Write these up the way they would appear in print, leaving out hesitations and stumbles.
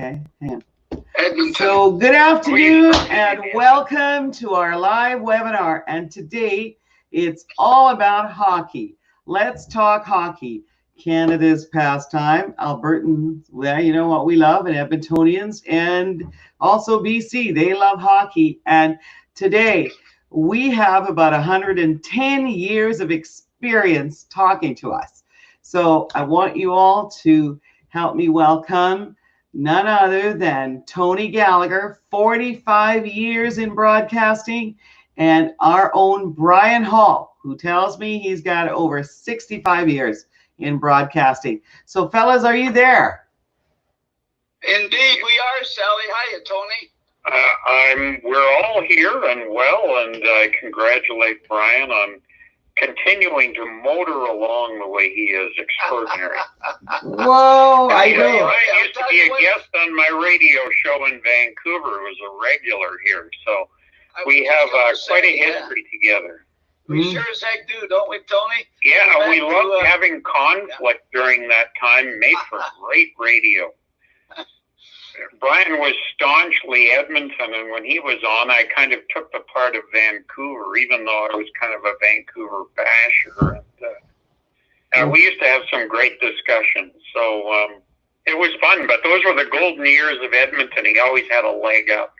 Okay, hang on. Edmonton. So good afternoon and welcome to our live webinar. And today it's all about hockey. Let's talk hockey. Canada's pastime, Albertans, well, you know what we love, and Edmontonians, and also BC, they love hockey. And today we have about 110 years of experience talking to us. So I want you all to help me welcome none other than Tony Gallagher, 45 years in broadcasting, and our own Brian Hall, who tells me he's got over 65 years in broadcasting. So fellas, are you there? Indeed, we are, Sally. Hiya, Tony. We're all here and well, and I congratulate Brian on continuing to motor along the way he is. Extraordinary. Whoa, I know. Brian used to be a guest on my radio show in Vancouver. It was a regular here, so we have quite a history together. We sure as heck do, don't we, Tony? Yeah, we loved having conflict during that time. Made for great radio. Brian was staunchly Edmonton, and when he was on, I kind of took the part of Vancouver, even though I was kind of a Vancouver basher. And we used to have some great discussions, so it was fun. But those were the golden years of Edmonton. He always had a leg up.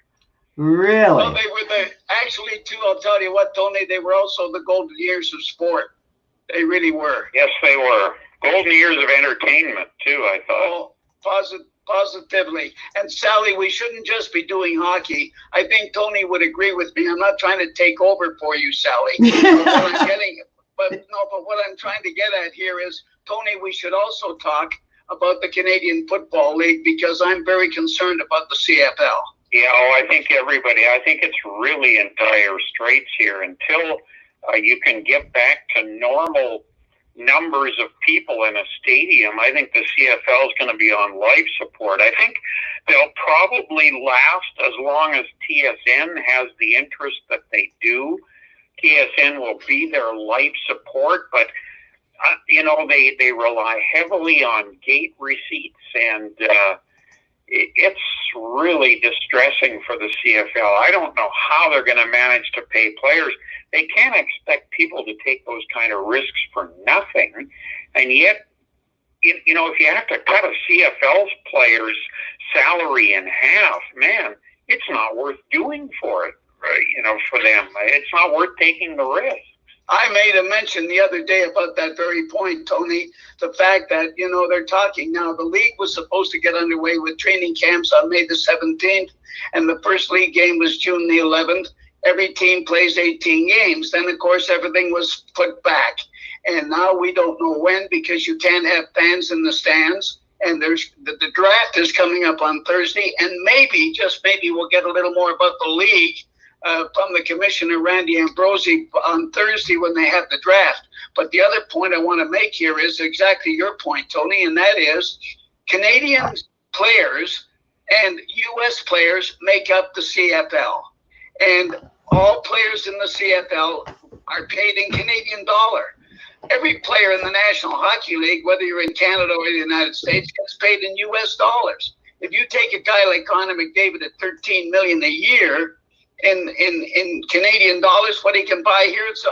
Really? Well, they were actually, too, I'll tell you what, Tony, they were also the golden years of sport. They really were. Yes, they were. Golden years of entertainment, too, I thought. Oh, positively. And Sally, we shouldn't just be doing hockey. I think Tony would agree with me. I'm not trying to take over for you, Sally. But what I'm trying to get at here is, Tony, we should also talk about the Canadian Football League, because I'm very concerned about the CFL. Yeah, I think it's really in dire straits here until you can get back to normal numbers of people in a stadium. I think the CFL is going to be on life support. I think they'll probably last as long as TSN has the interest that they do. TSN will be their life support, but they rely heavily on gate receipts, and it's really distressing for the CFL. I don't know how they're going to manage to pay players. They can't expect people to take those kind of risks for nothing. And yet, if you have to cut a CFL's player's salary in half, man, it's not worth doing for it, for them. It's not worth taking the risk. I made a mention the other day about that very point, Tony, the fact that, they're talking now. The league was supposed to get underway with training camps on May the 17th, and the first league game was June the 11th. Every team plays 18 games. Then, of course, everything was put back. And now we don't know when, because you can't have fans in the stands. And the draft is coming up on Thursday. And maybe, just maybe, we'll get a little more about the league from the commissioner, Randy Ambrosi, on Thursday when they have the draft. But the other point I want to make here is exactly your point, Tony, and that is Canadian players and U.S. players make up the CFL. And all players in the CFL are paid in Canadian dollar. Every player in the National Hockey League, whether you're in Canada or the United States, gets paid in U.S. dollars. If you take a guy like Connor McDavid at $13 million a year in Canadian dollars, what he can buy here, it's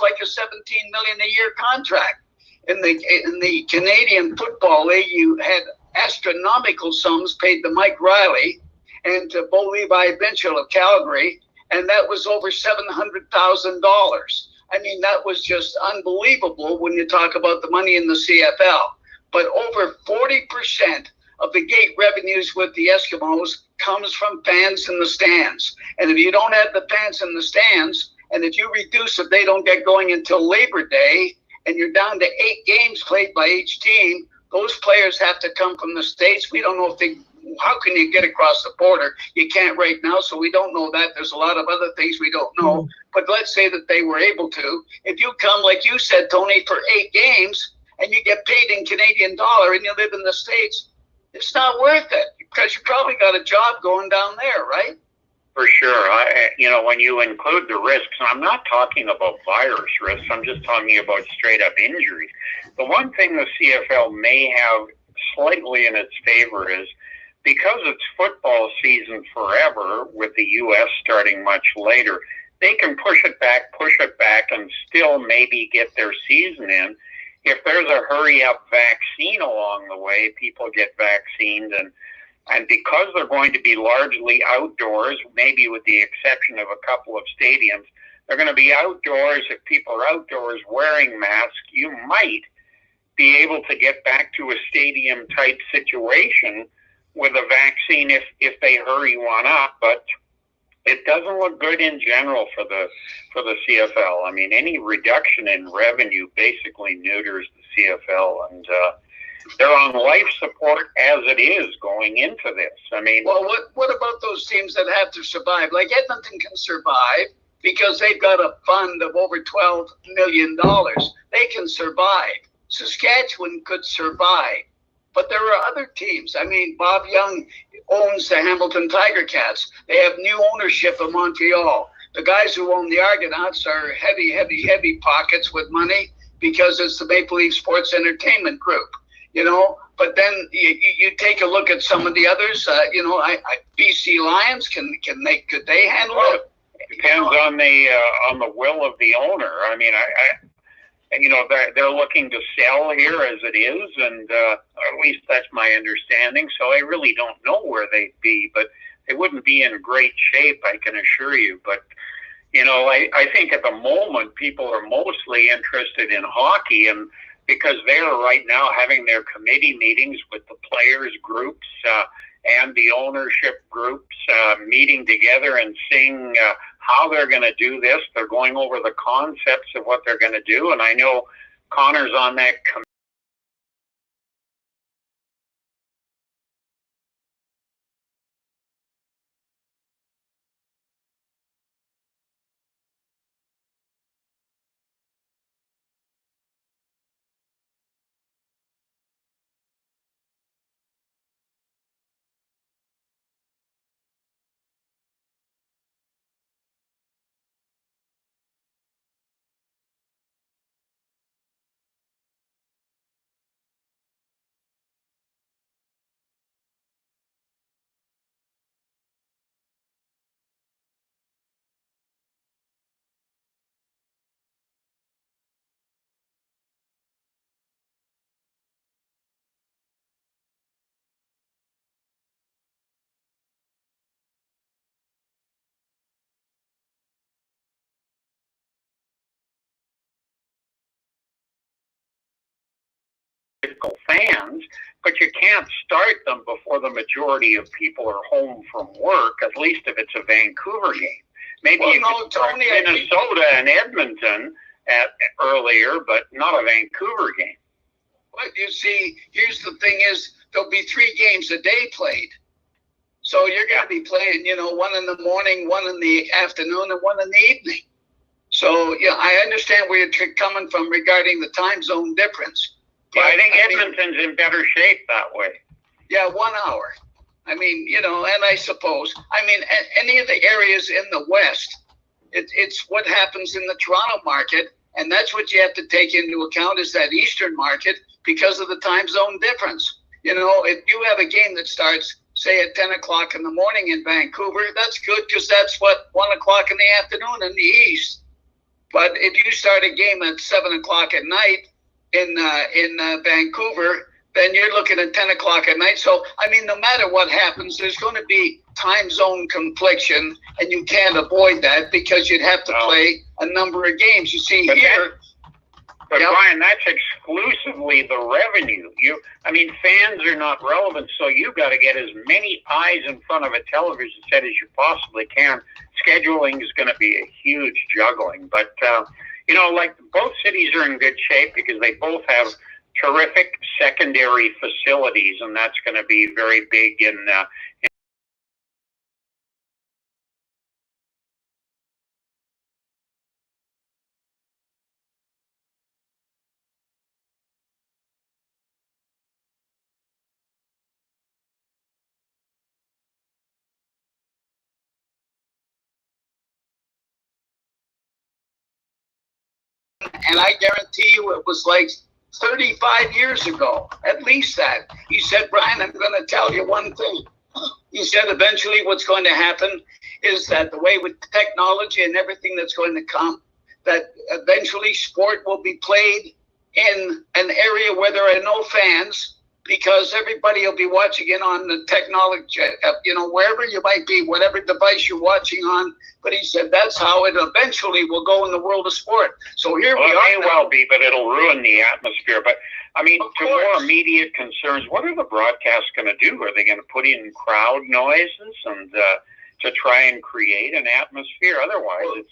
like a $17 million a year contract. In the Canadian Football League, you had astronomical sums paid to Mike Riley and to Bo Levi Binchel of Calgary, and that was over $700,000. I mean, that was just unbelievable when you talk about the money in the CFL. But over 40% of the gate revenues with the Eskimos comes from fans in the stands. And if you don't have the fans in the stands, and if you reduce it, they don't get going until Labor Day, and you're down to 8 games played by each team, those players have to come from the States. We don't know if how can you get across the border? You can't right now, so we don't know that. There's a lot of other things we don't know. But let's say that they were able to. If you come, like you said, Tony, for 8 games, and you get paid in Canadian dollar, and you live in the States, it's not worth it, because you probably got a job going down there, right? For sure. When you include the risks, and I'm not talking about virus risks, I'm just talking about straight up injuries. The one thing the CFL may have slightly in its favor is because it's football season forever, with the U.S. starting much later, they can push it back, and still maybe get their season in. If there's a hurry-up vaccine along the way, people get vaccinated, and because they're going to be largely outdoors, maybe with the exception of a couple of stadiums, they're going to be outdoors. If people are outdoors wearing masks, you might be able to get back to a stadium-type situation with a vaccine if they hurry one up, but it doesn't look good in general for the CFL. I mean, any reduction in revenue basically neuters the CFL, and they're on life support as it is going into this. I mean, well, what about those teams that have to survive? Like Edmonton can survive because they've got a fund of over $12 million. They can survive. Saskatchewan could survive. But there are other teams. I mean, Bob Young owns the Hamilton Tiger Cats. They have new ownership of Montreal. The guys who own the Argonauts are heavy pockets with money because it's the Maple Leaf Sports Entertainment Group, you know. But then you take a look at some of the others. You know, BC Lions could they handle it? Depends on the will of the owner. I mean, and, you know, they're looking to sell here as it is, and at least that's my understanding. So I really don't know where they'd be, but they wouldn't be in great shape, I can assure you. But, you know, I think at the moment people are mostly interested in hockey, and because they're right now having their committee meetings with the players groups and the ownership groups meeting together and seeing how they're going to do this. They're going over the concepts of what they're going to do, and I know Connor's on that fans, but you can't start them before the majority of people are home from work, at least if it's a Vancouver game. Maybe you can start Minnesota and Edmonton earlier, but not a Vancouver game. But you see, here's the thing is, there'll be 3 games a day played. So you're going to be playing, you know, one in the morning, one in the afternoon, and one in the evening. So, yeah, I understand where you're coming from regarding the time zone difference. Yeah, I think Edmonton's in better shape that way. Yeah, 1 hour. I mean, you know, and I suppose, I mean, any of the areas in the West, it's what happens in the Toronto market, and that's what you have to take into account is that Eastern market because of the time zone difference. You know, if you have a game that starts, say, at 10 o'clock in the morning in Vancouver, that's good because that's what 1 o'clock in the afternoon in the East. But if you start a game at 7 o'clock at night in Vancouver, then you're looking at 10 o'clock at night. So, I mean, no matter what happens, there's going to be time zone confliction, and you can't avoid that because you'd have to play a number of games. You see here. But Brian, that's exclusively the revenue. I mean, fans are not relevant, so you got to get as many eyes in front of a television set as you possibly can. Scheduling is going to be a huge juggling, but you know, like both cities are in good shape because they both have terrific secondary facilities, and that's going to be very big in and I guarantee you it was like 35 years ago, at least that. He said, Brian, I'm going to tell you one thing. He said eventually what's going to happen is that the way with technology and everything that's going to come, that eventually sport will be played in an area where there are no fans, because everybody will be watching it on the technology, wherever you might be, whatever device you're watching on. But he said that's how it eventually will go in the world of sport. So here we are. It may well be, but it'll ruin the atmosphere. But, I mean, to more immediate concerns, what are the broadcasts going to do? Are they going to put in crowd noises and to try and create an atmosphere? Otherwise,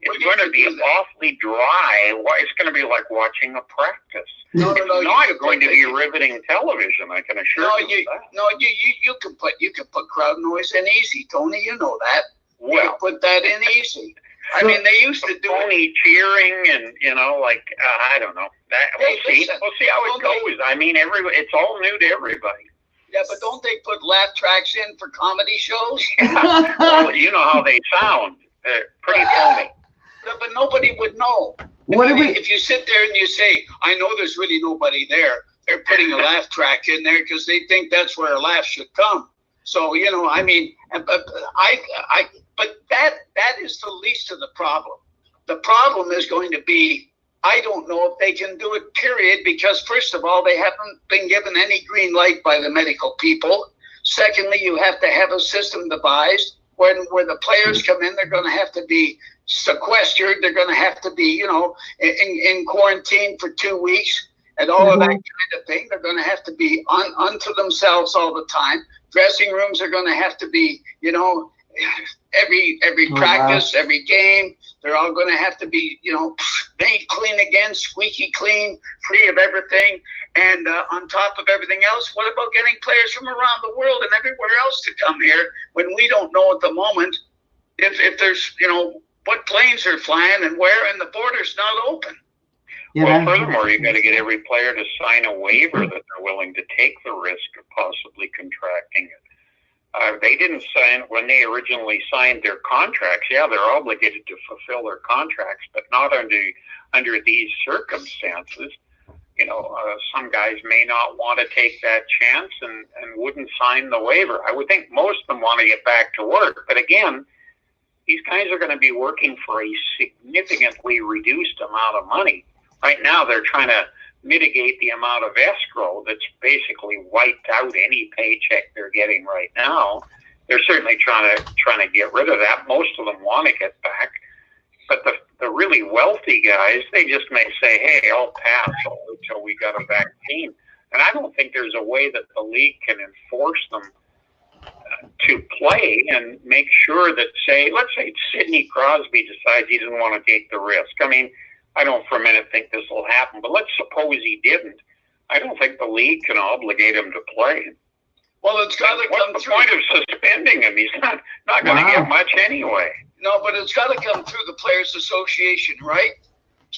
it's going to be awfully dry. It's going to be like watching a practice. No, it's not going to be riveting television, I can assure you. You can put crowd noise in easy, Tony. You know that. Well, you can put that in easy. I mean, they used to do Tony cheering and I don't know. We'll see how it goes. I mean, it's all new to everybody. Yeah, but don't they put laugh tracks in for comedy shows? Well, you know how they sound. Pretty phony. But nobody would know. If you sit there and you say, I know there's really nobody there, they're putting a laugh track in there because they think that's where a laugh should come. So, I mean, but that is the least of the problem. The problem is going to be, I don't know if they can do it, period, because first of all, they haven't been given any green light by the medical people. Secondly, you have to have a system devised where the players come in, they're going to have to be sequestered. They're going to have to be, in quarantine for 2 weeks and all of that kind of thing. They're going to have to be unto themselves all the time. Dressing rooms are going to have to be, every practice, every game, they're all going to have to be, made clean again, squeaky clean, free of everything. And on top of everything else, what about getting players from around the world and everywhere else to come here when we don't know at the moment if there's, what planes are flying and where, and the border's not open. Yeah. Well, furthermore, you've got to get every player to sign a waiver that they're willing to take the risk of possibly contracting it. They didn't sign, when they originally signed their contracts, yeah, they're obligated to fulfill their contracts, but not under these circumstances. Some guys may not want to take that chance and wouldn't sign the waiver. I would think most of them want to get back to work. But again, these guys are going to be working for a significantly reduced amount of money. Right now, they're trying to mitigate the amount of escrow that's basically wiped out any paycheck they're getting right now. They're certainly trying to get rid of that. Most of them want to get back. But the really wealthy guys, they just may say, hey, I'll pass until we got a vaccine. And I don't think there's a way that the league can enforce them to play and make sure that, let's say Sidney Crosby decides he doesn't want to take the risk. I mean, I don't for a minute think this will happen, but let's suppose he didn't. I don't think the league can obligate him to play. Well, it's got to come through. What's the point of suspending him? He's not going to get much anyway. No, but it's got to come through the Players Association, right?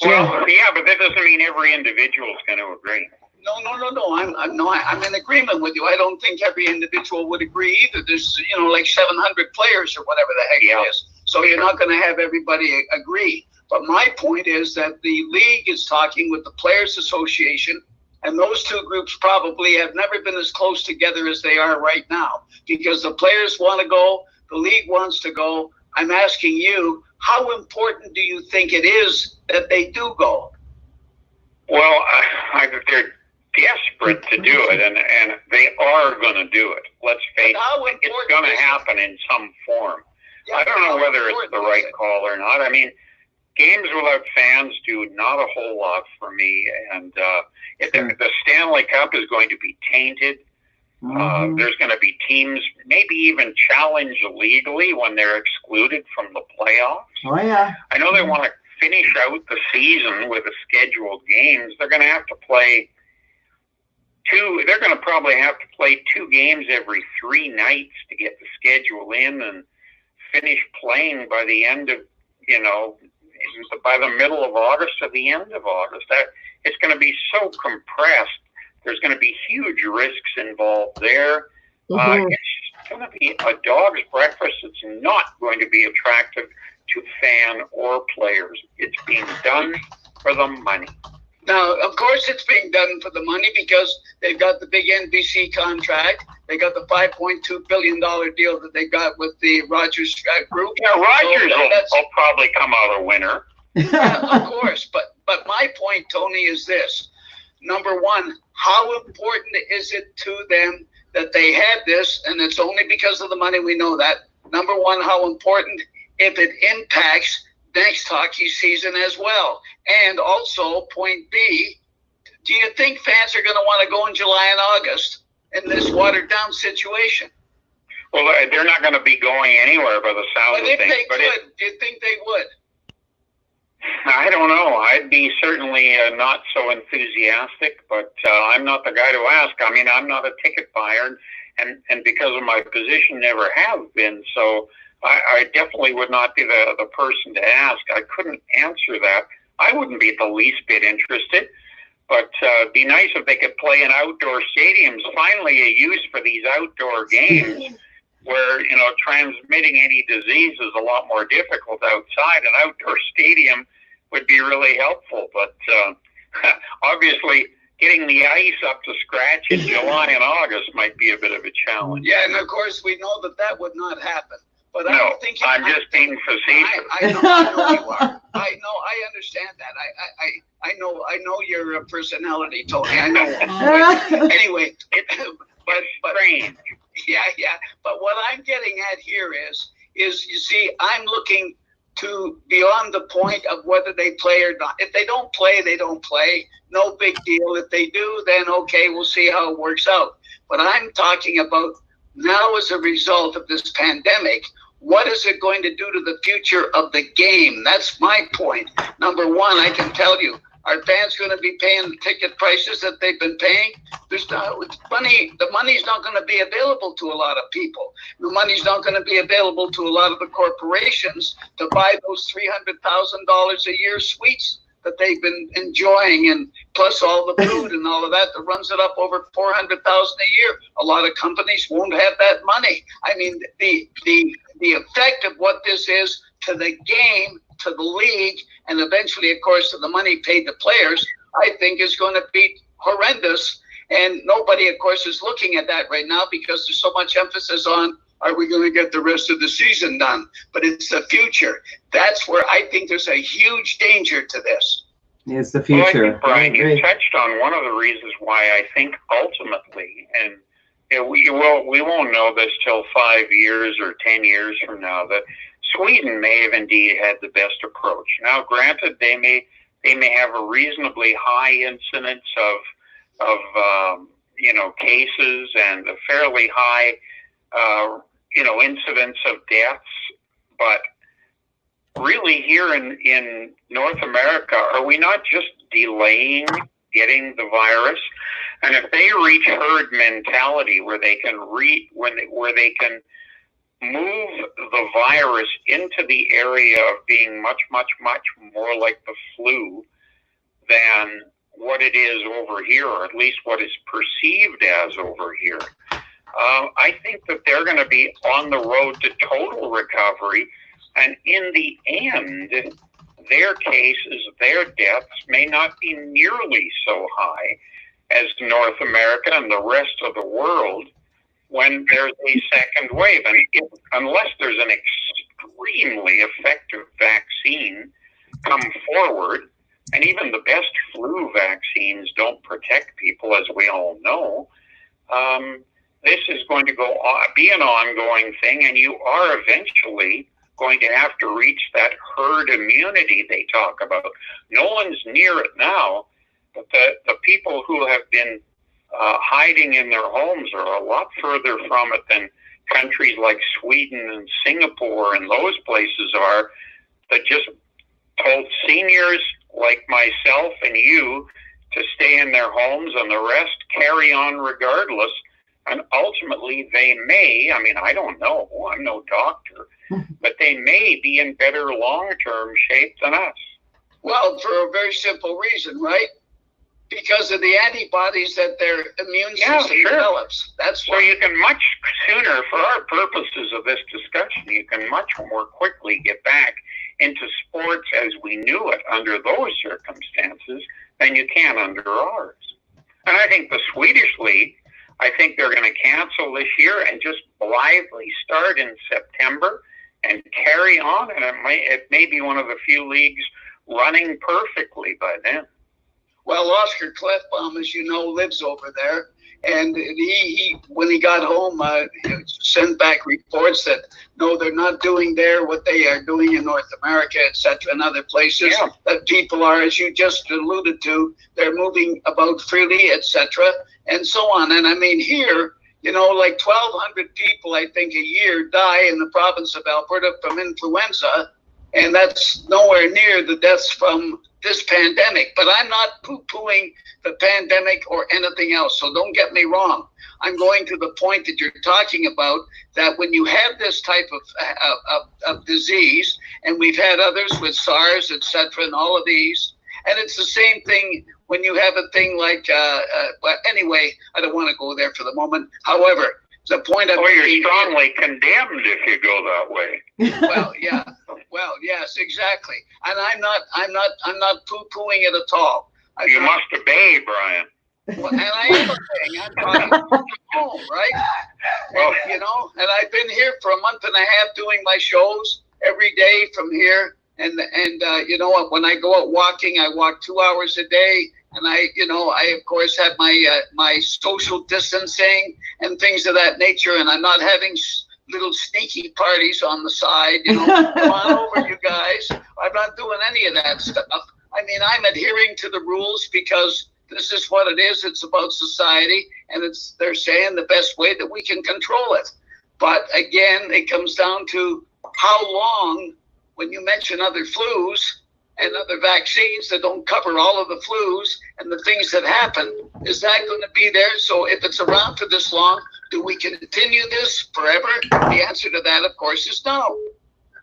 Well, yeah, but that doesn't mean every individual is going to agree. No. I'm in agreement with you. I don't think every individual would agree either. There's, like 700 players or whatever the heck it is. So you're not going to have everybody agree. But my point is that the league is talking with the Players Association, and those two groups probably have never been as close together as they are right now, because the players want to go, the league wants to go. I'm asking you, how important do you think it is that they do go? Well, they're desperate to do it, and they are going to do it. Let's face it, it's going to happen in some form. Yeah, I don't know whether it's the right call or not. I mean, games without fans do not a whole lot for me, and the Stanley Cup is going to be tainted. There's going to be teams maybe even challenged legally when they're excluded from the playoffs. Oh, yeah. I know they want to finish out the season with the scheduled games. They're going to have to play they're going to probably have to play 2 games every 3 nights to get the schedule in and finish playing by the end of, by the middle of August or the end of August. It's going to be so compressed. There's going to be huge risks involved there. It's going to be a dog's breakfast. It's not going to be attractive to fan or players. It's being done for the money. Now, of course, it's being done for the money because they've got the big NBC contract. They got the $5.2 billion deal that they got with the Rogers Group. Yeah, Rogers will probably come out a winner. Yeah, of course. But my point, Tony, is this. Number one, how important is it to them that they had this? And it's only because of the money, we know that. Number one, how important if it impacts next hockey season as well. And also, point B, do you think fans are going to want to go in July and August in this watered down situation? Well, they're not going to be going anywhere by the sound of things. But if they could, do you think they would? I don't know. I'd be certainly not so enthusiastic, but I'm not the guy to ask. I mean, I'm not a ticket buyer, and because of my position, never have been. So I definitely would not be the person to ask. I couldn't answer that. I wouldn't be the least bit interested, but it'd be nice if they could play in outdoor stadiums. Finally, a use for these outdoor games where, you know, transmitting any disease is a lot more difficult outside. An outdoor stadium would be really helpful, but obviously getting the ice up to scratch in July and August might be a bit of a challenge. Yeah, and of course we know that would not happen. But no, I'm just being facetious. I know you are. I understand that. I know your personality, Tony. I know. Anyway, but strange. Yeah. But what I'm getting at here is you see, I'm looking to beyond the point of whether they play or not. If they don't play, they don't play. No big deal. If they do, then okay, we'll see how it works out. But I'm talking about now as a result of this pandemic, what is it going to do to the future of the game? That's my point. Number one, I can tell you, are fans going to be paying the ticket prices that they've been paying? There's not money. The money's not going to be available to a lot of people. The money's not going to be available to a lot of the corporations to buy those $300,000 a year suites that they've been enjoying, and plus all the food and all of that runs it up over $400,000 a year. A lot of companies won't have that money. I mean, the effect of what this is to the game, to the league, and eventually, of course, to the money paid to players, I think is going to be horrendous. And nobody, of course, is looking at that right now because there's so much emphasis on, are we going to get the rest of the season done? But it's the future. That's where I think there's a huge danger to this. It's the future. Well, I think, Brian, you touched on one of the reasons why I think ultimately, and we won't know this till 5 years or 10 years from now, that Sweden may have indeed had the best approach. Now, granted, they may have a reasonably high incidence of cases and a fairly high incidence of deaths, but really here in North America, are we not just delaying getting the virus? And if they reach herd mentality where they can where they can move the virus into the area of being much, much, much more like the flu than what it is over here, or at least what is perceived as over here, I think that they're going to be on the road to total recovery. And in the end, their cases, their deaths may not be nearly so high as North America and the rest of the world when there's a second wave. And unless there's an extremely effective vaccine come forward, and even the best flu vaccines don't protect people, as we all know, this is going to be an ongoing thing, and you are eventually going to have to reach that herd immunity they talk about. No one's near it now, but the people who have been hiding in their homes are a lot further from it than countries like Sweden and Singapore and those places are, that just told seniors like myself and you to stay in their homes and the rest carry on regardless. And ultimately they may, I mean, I don't know, I'm no doctor, but they may be in better long-term shape than us. Well, for a very simple reason, right? Because of the antibodies that their immune system develops. That's why. So you can much sooner, for our purposes of this discussion, you can much more quickly get back into sports as we knew it under those circumstances. circumstances than you can under ours. And I think the Swedish league, I think they're going to cancel this year and just blithely start in September and carry on. And it may be one of the few leagues running perfectly by then. Well, Oscar Clefbaum, as you know, lives over there. And he when he got home, sent back reports that, no, they're not doing there what they are doing in North America, et cetera, and other places. Yeah. That people are, as you just alluded to, they're moving about freely, et cetera, and so on. And I mean, here, you know, like 1,200 people, I think, a year die in the province of Alberta from influenza, and that's nowhere near the deaths from this pandemic. But I'm not poo-pooing the pandemic or anything else, so don't get me wrong. I'm going to the point that you're talking about, that when you have this type of disease, and we've had others with SARS, et cetera, and all of these, and it's the same thing when you have a thing like, but anyway, I don't want to go there for the moment. However, the point I'm making, you're strongly condemned if you go that way. Well, yeah. Well, yes, exactly. And I'm not poo-pooing it at all. You must obey, Brian. Well, and I am obeying. I'm talking from home, right? Well, and, you know, and I've been here for a month and a half doing my shows every day from here. And you know, when I go out walking, I walk 2 hours a day. And I of course have my social distancing and things of that nature. And I'm not having little sneaky parties on the side, you know. Come on over, you guys. I'm not doing any of that stuff. I mean, I'm adhering to the rules because this is what it is. It's about society, and they're saying the best way that we can control it. But again, it comes down to how long, when you mention other flus and other vaccines that don't cover all of the flus and the things that happen, is that going to be there? So if it's around for this long, do we continue this forever? The answer to that, of course, is no.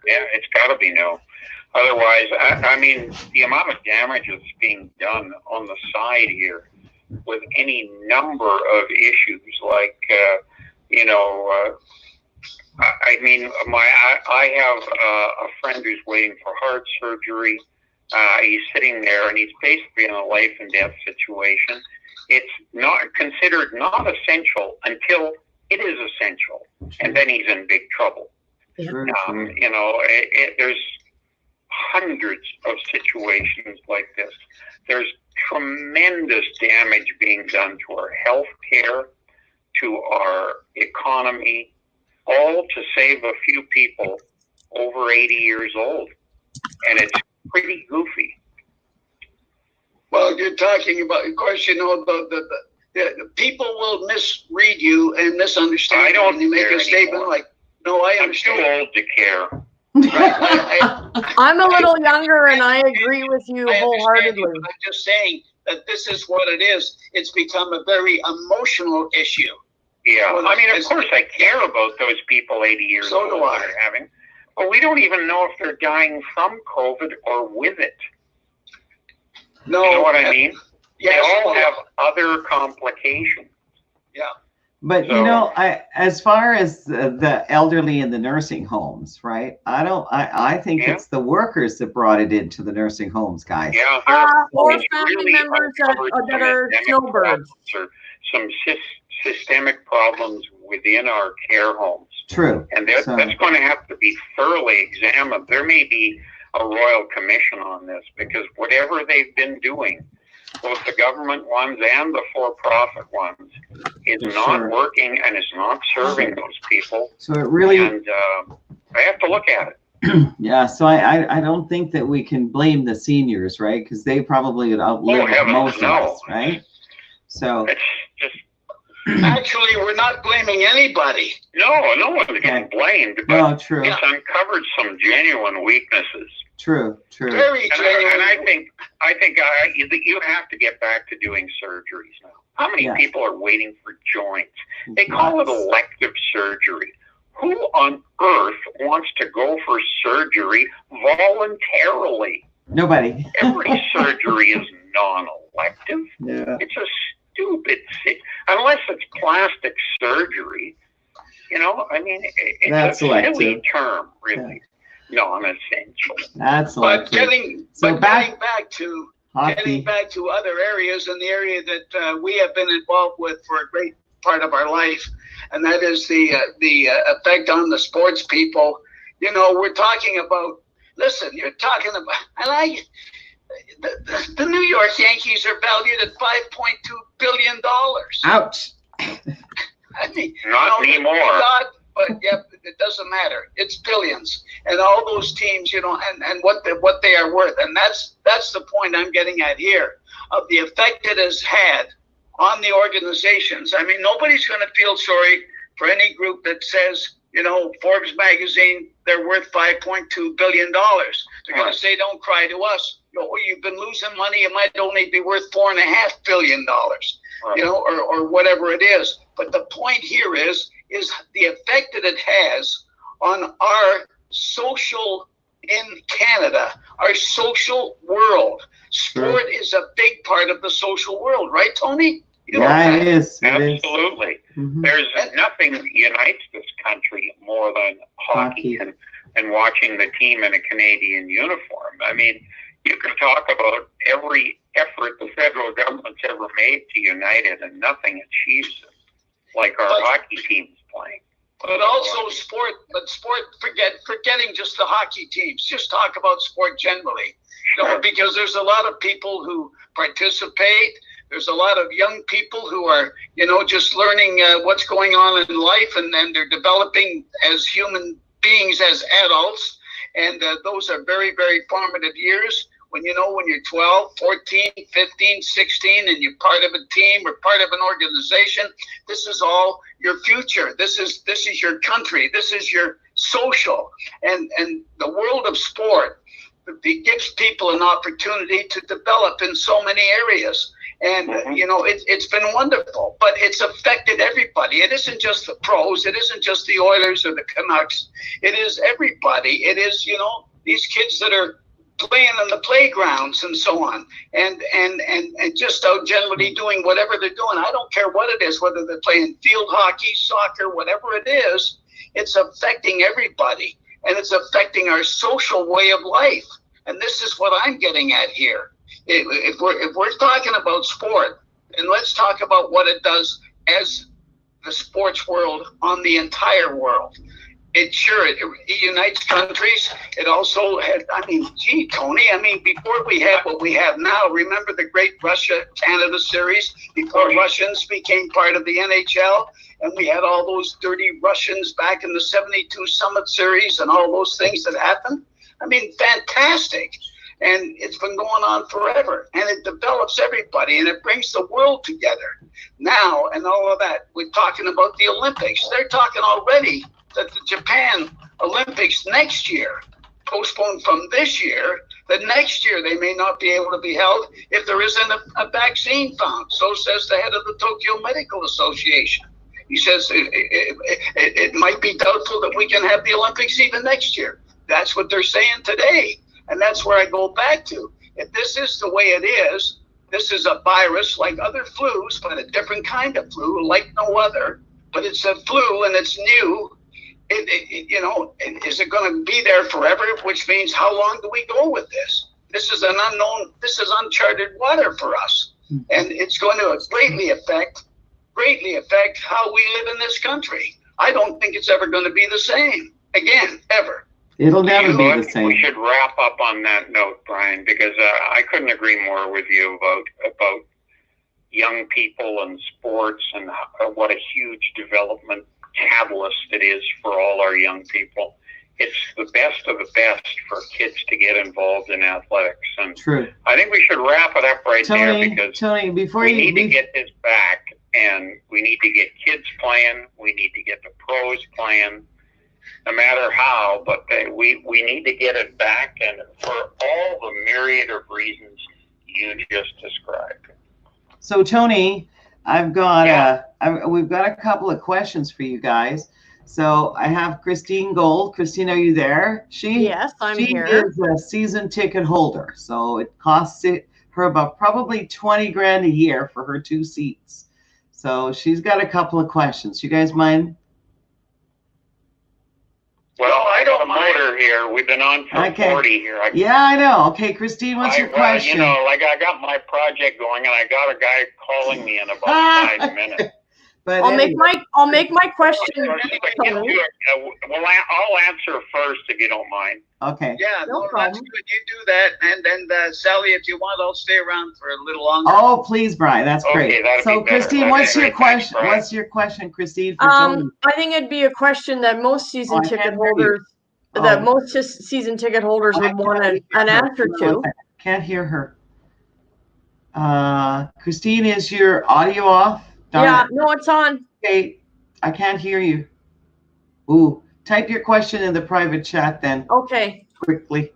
Yeah, it's got to be no. Otherwise, I mean, the amount of damage that's being done on the side here with any number of issues, like, I mean, I have a friend who's waiting for heart surgery. He's sitting there, and he's basically in a life and death situation. It's not considered not essential until it is essential, and then he's in big trouble. You know, there's hundreds of situations like this. There's tremendous damage being done to our health care, to our economy, all to save a few people over 80 years old. And it's pretty goofy. Well, you're talking about, of course, you know, the people will misread you and misunderstand. I don't when you make a statement anymore. Like, no, I understand. I'm too old to care. Right. I'm a little younger, and I agree with you wholeheartedly. I'm just saying that this is what it is. It's become a very emotional issue. Yeah, well, I mean, of course I care about those people 80 years old that are having, but we don't even know if they're dying from COVID or with it. No. You know what I mean? Yes, they all have other complications. Yeah. But you know, as far as the elderly in the nursing homes, right? I think it's the workers that brought it into the nursing homes, guys. Yeah. Or family members that are snowbirds. Or some systemic problems within our care homes. True. And that's going to have to be thoroughly examined. There may be a royal commission on this, because whatever they've been doing, both the government ones and the for-profit ones, is not working and is not serving those people. So it really, and I have to look at it. Yeah, so I don't think that we can blame the seniors, right? Because they probably would outlive most of us, right? So it's just actually, we're not blaming anybody. No one's getting blamed, but it's uncovered some genuine weaknesses. True. Very genuine. And I think you have to get back to doing surgeries now. How many people are waiting for joints? They call it elective surgery. Who on earth wants to go for surgery voluntarily? Nobody. Every surgery is non-elective. Yeah. It's a stupid thing. Unless it's plastic surgery. You know, I mean, it's a silly term, really. Non-essential. That's but getting back to getting back to other areas in the area that we have been involved with for a great part of our life, and that is the effect on the sports people. You know, we're talking about. Listen, you're talking about, the New York Yankees are valued at $5.2 billion. Ouch. I mean, not anymore. But yeah, it doesn't matter. It's billions, and all those teams, you know, and what they are worth, and that's the point I'm getting at here of the effect it has had on the organizations. I mean, nobody's going to feel sorry for any group that says, you know, Forbes magazine, they're worth $5.2 billion. They're going to say, don't cry to us. You've been losing money. It might only be worth $4.5 billion, you know, or whatever it is. But the point here is the effect that it has on our social in Canada, our social world. Sport is a big part of the social world, right, Tony? It is. Absolutely. Mm-hmm. There's nothing that unites this country more than hockey and watching the team in a Canadian uniform. I mean, you can talk about every effort the federal government's ever made to unite it, and nothing achieves it like our hockey teams playing. But also forgetting just the hockey teams. Just talk about sport generally. You know, because there's a lot of people who participate. There's a lot of young people who are, you know, just learning what's going on in life, and then they're developing as human beings, as adults. And those are very, very formative years when you're 12, 14, 15, 16, and you're part of a team or part of an organization. This is all your future. This is your country. This is your social. And the world of sport, it gives people an opportunity to develop in so many areas. And, you know, it's been wonderful, but it's affected everybody. It isn't just the pros. It isn't just the Oilers or the Canucks. It is everybody. It is, you know, these kids that are playing on the playgrounds and so on, and just out generally doing whatever they're doing. I don't care what it is, whether they're playing field hockey, soccer, whatever it is, it's affecting everybody, and it's affecting our social way of life. And this is what I'm getting at here. If we're talking about sport, then let's talk about what it does as the sports world on the entire world. It unites countries. It also had, I mean, gee, Tony, I mean, before we had what we have now, remember the great Russia-Canada series before Russians became part of the NHL? And we had all those dirty Russians back in the 72 Summit Series and all those things that happened. I mean, fantastic. And it's been going on forever. And it develops everybody, and it brings the world together. Now, and all of that, we're talking about the Olympics. They're talking already that the Japan Olympics next year, postponed from this year, that next year they may not be able to be held if there isn't a vaccine found. So says the head of the Tokyo Medical Association. He says it might be doubtful that we can have the Olympics even next year. That's what they're saying today. And that's where I go back to. If this is the way it is, this is a virus like other flus, but a different kind of flu, like no other. But it's a flu and it's new. You know, is it going to be there forever? Which means how long do we go with this? This is an unknown, this is uncharted water for us. And it's going to greatly affect how we live in this country. I don't think it's ever going to be the same again, ever. It'll never be the same. We should wrap up on that note, Brian, because I couldn't agree more with you about young people and sports and what a huge development catalyst it is for all our young people. It's the best of the best for kids to get involved in athletics. And true. I think we should wrap it up there because Tony, we need to get this back, and we need to get kids playing. We need to get the pros playing, no matter how, but we need to get it back, and for all the myriad of reasons you just described. So, Tony, we've got a couple of questions for you guys. So I have Christine Gold. Christine, are you there? Yes, I'm here. She is a season ticket holder, so it costs her about probably $20,000 a year for her 2 seats. So she's got a couple of questions. You guys mind? Well, I got a motor here. We've been on for 40 here. Yeah, I know. Okay, Christine, what's your question? You know, like I got my project going, and I got a guy calling me in about 5 minutes. But I'll make my question. I'll answer first if you don't mind. Okay. Yeah, no, that's good. You do that, and then Sally, if you want, I'll stay around for a little longer. Oh, please, Brian. That's great. Okay, so, Christine, what's your question? What's your question, Christine? For I think it'd be a question that most season ticket holders, season ticket holders would want an answer to. Can't hear her. Christine, is your audio off? Yeah, no, it's on. Okay, I can't hear you. Ooh, type your question in the private chat then. Okay. Quickly.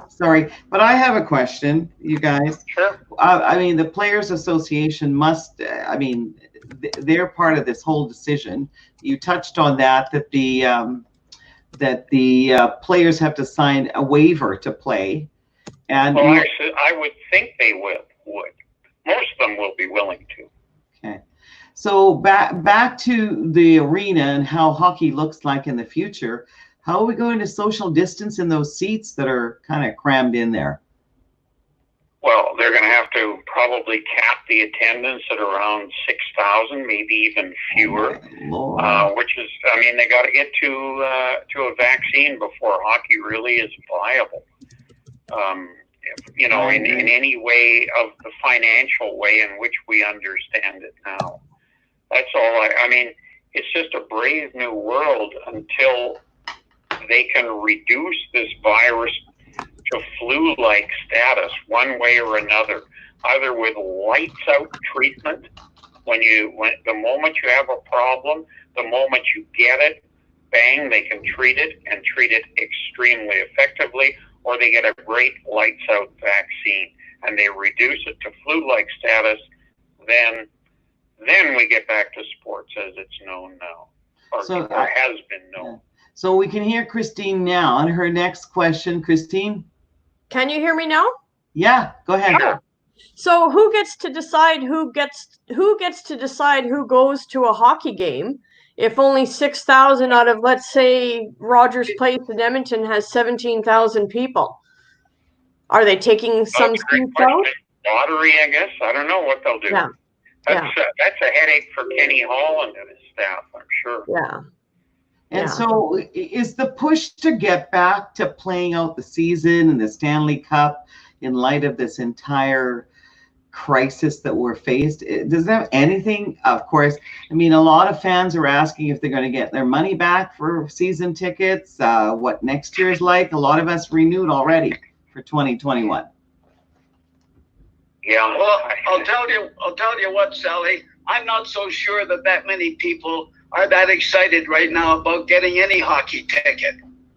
Sorry, but I have a question, you guys. Sure. I mean, the Players Association must, they're part of this whole decision. You touched on that the players have to sign a waiver to play. And well, I would think they would. Most of them will be willing to. Okay. So back to the arena and how hockey looks like in the future. How are we going to social distance in those seats that are kind of crammed in there? Well, they're going to have to probably cap the attendance at around 6,000, maybe even fewer. Which is, I mean, they got to get to a vaccine before hockey really is viable. You know, in any way of the financial way in which we understand it now. That's all. I mean, it's just a brave new world until they can reduce this virus to flu-like status one way or another, either with lights-out treatment. The moment you have a problem, the moment you get it, bang, they can treat it and treat it extremely effectively, or they get a great lights-out vaccine and they reduce it to flu-like status, then we get back to sports as it's known now, or has been known. Yeah. So we can hear Christine now. And her next question, Christine? Can you hear me now? Yeah, go ahead. Yeah. So who gets to decide who goes to a hockey game if only 6,000 out of, let's say, Rogers Place in Edmonton has 17,000 people? Are they taking some seats out? Lottery, I guess. I don't know what they'll do. Yeah. That's a headache for Kenny Holland and his staff, I'm sure. Yeah. And so is the push to get back to playing out the season and the Stanley Cup in light of this entire crisis that we're faced? Does that have anything? Of course, I mean, a lot of fans are asking if they're going to get their money back for season tickets, what next year is like. A lot of us renewed already for 2021. Yeah, well, I'll tell you what, Sally. I'm not so sure that many people are that excited right now about getting any hockey ticket.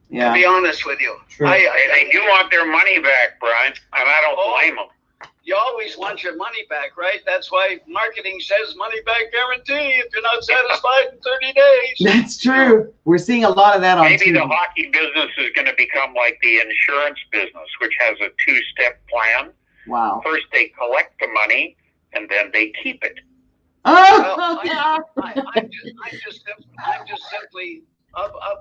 Yeah. To be honest with you, they do want their money back, Brian, and I don't blame them. You always want your money back, right? That's why marketing says money back guarantee if you're not satisfied in 30 days. That's true. We're seeing a lot of that on Maybe TV. The hockey business is going to become like the insurance business, which has a two-step plan. Wow. First, they collect the money, and then they keep it. Oh! Well,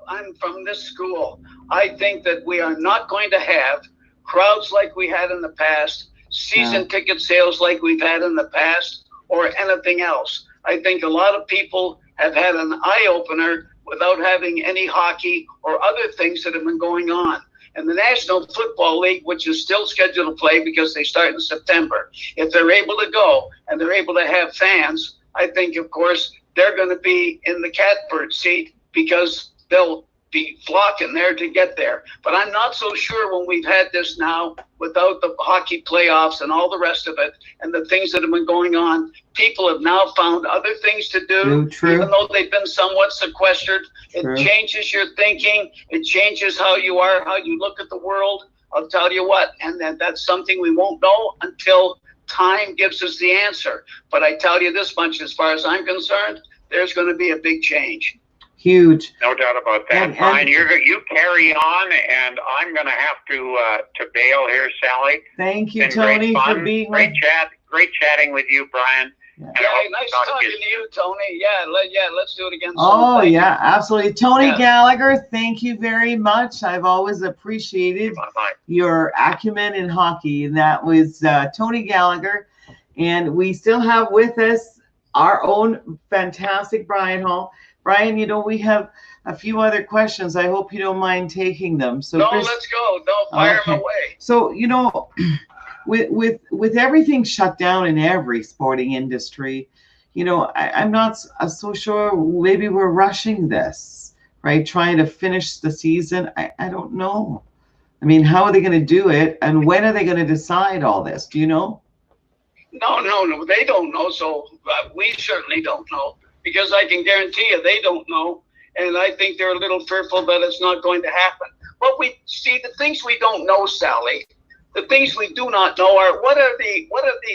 I'm from this school. I think that we are not going to have crowds like we had in the past, season ticket sales like we've had in the past, or anything else. I think a lot of people have had an eye-opener without having any hockey or other things that have been going on. And the National Football League, which is still scheduled to play because they start in September, if they're able to go and they're able to have fans, I think, of course, they're going to be in the catbird seat because they'll be flocking there to get there. But I'm not so sure when we've had this now without the hockey playoffs and all the rest of it and the things that have been going on. People have now found other things to do, even though they've been somewhat sequestered. It changes your thinking. It changes how you are, how you look at the world. I'll tell you what, and that's something we won't know until time gives us the answer. But I tell you this much, as far as I'm concerned, there's going to be a big change. Huge. No doubt about that. Brian, you carry on, and I'm going to have to bail here, Sally. Thank you, Tony, for being Great chatting with you, Brian. Yeah, nice talking to you, Tony. Let's do it again. Oh, yeah, absolutely. Tony Gallagher, thank you very much. I've always appreciated your acumen in hockey. And that was Tony Gallagher. And we still have with us our own fantastic Brian Hall. Brian, we have a few other questions. I hope you don't mind taking them. So no, let's go. No, fire them away. So, with everything shut down in every sporting industry, I'm not so sure. Maybe we're rushing this, right? Trying to finish the season. I don't know. I mean, how are they going to do it? And when are they going to decide all this? Do you know? No, they don't know. So we certainly don't know, because I can guarantee you they don't know. And I think they're a little fearful that it's not going to happen. But we see the things we don't know, Sally. The things we do not know are what are the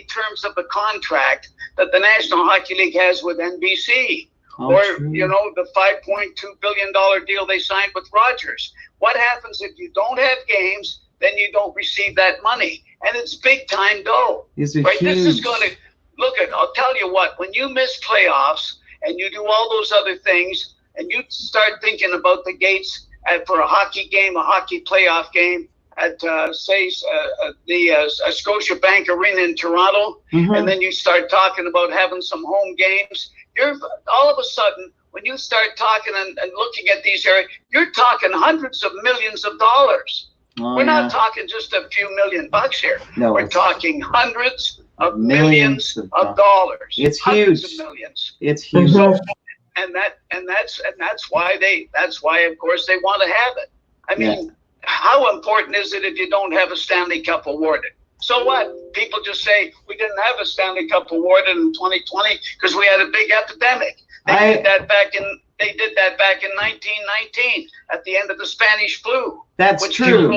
terms of the contract that the National Hockey League has with NBC, the $5.2 billion deal they signed with Rogers. What happens if you don't have games? Then you don't receive that money, and it's big time dough. Right? This is going to look at. I'll tell you what. When you miss playoffs and you do all those other things, and you start thinking about the gates for a hockey game, a hockey playoff game at the Scotiabank Arena in Toronto, and then you start talking about having some home games, you're all of a sudden, when you start talking and looking at these areas, you're talking hundreds of millions of dollars. We're not talking just a few $1,000,000 here. No, we're talking hundreds of millions of dollars. It's huge. Of millions. It's huge. And that's why of course they want to have it. I mean, how important is it if you don't have a Stanley Cup awarded? So what? People just say we didn't have a Stanley Cup awarded in 2020 because we had a big epidemic. They did that back in 1919 at the end of the Spanish flu. That's true.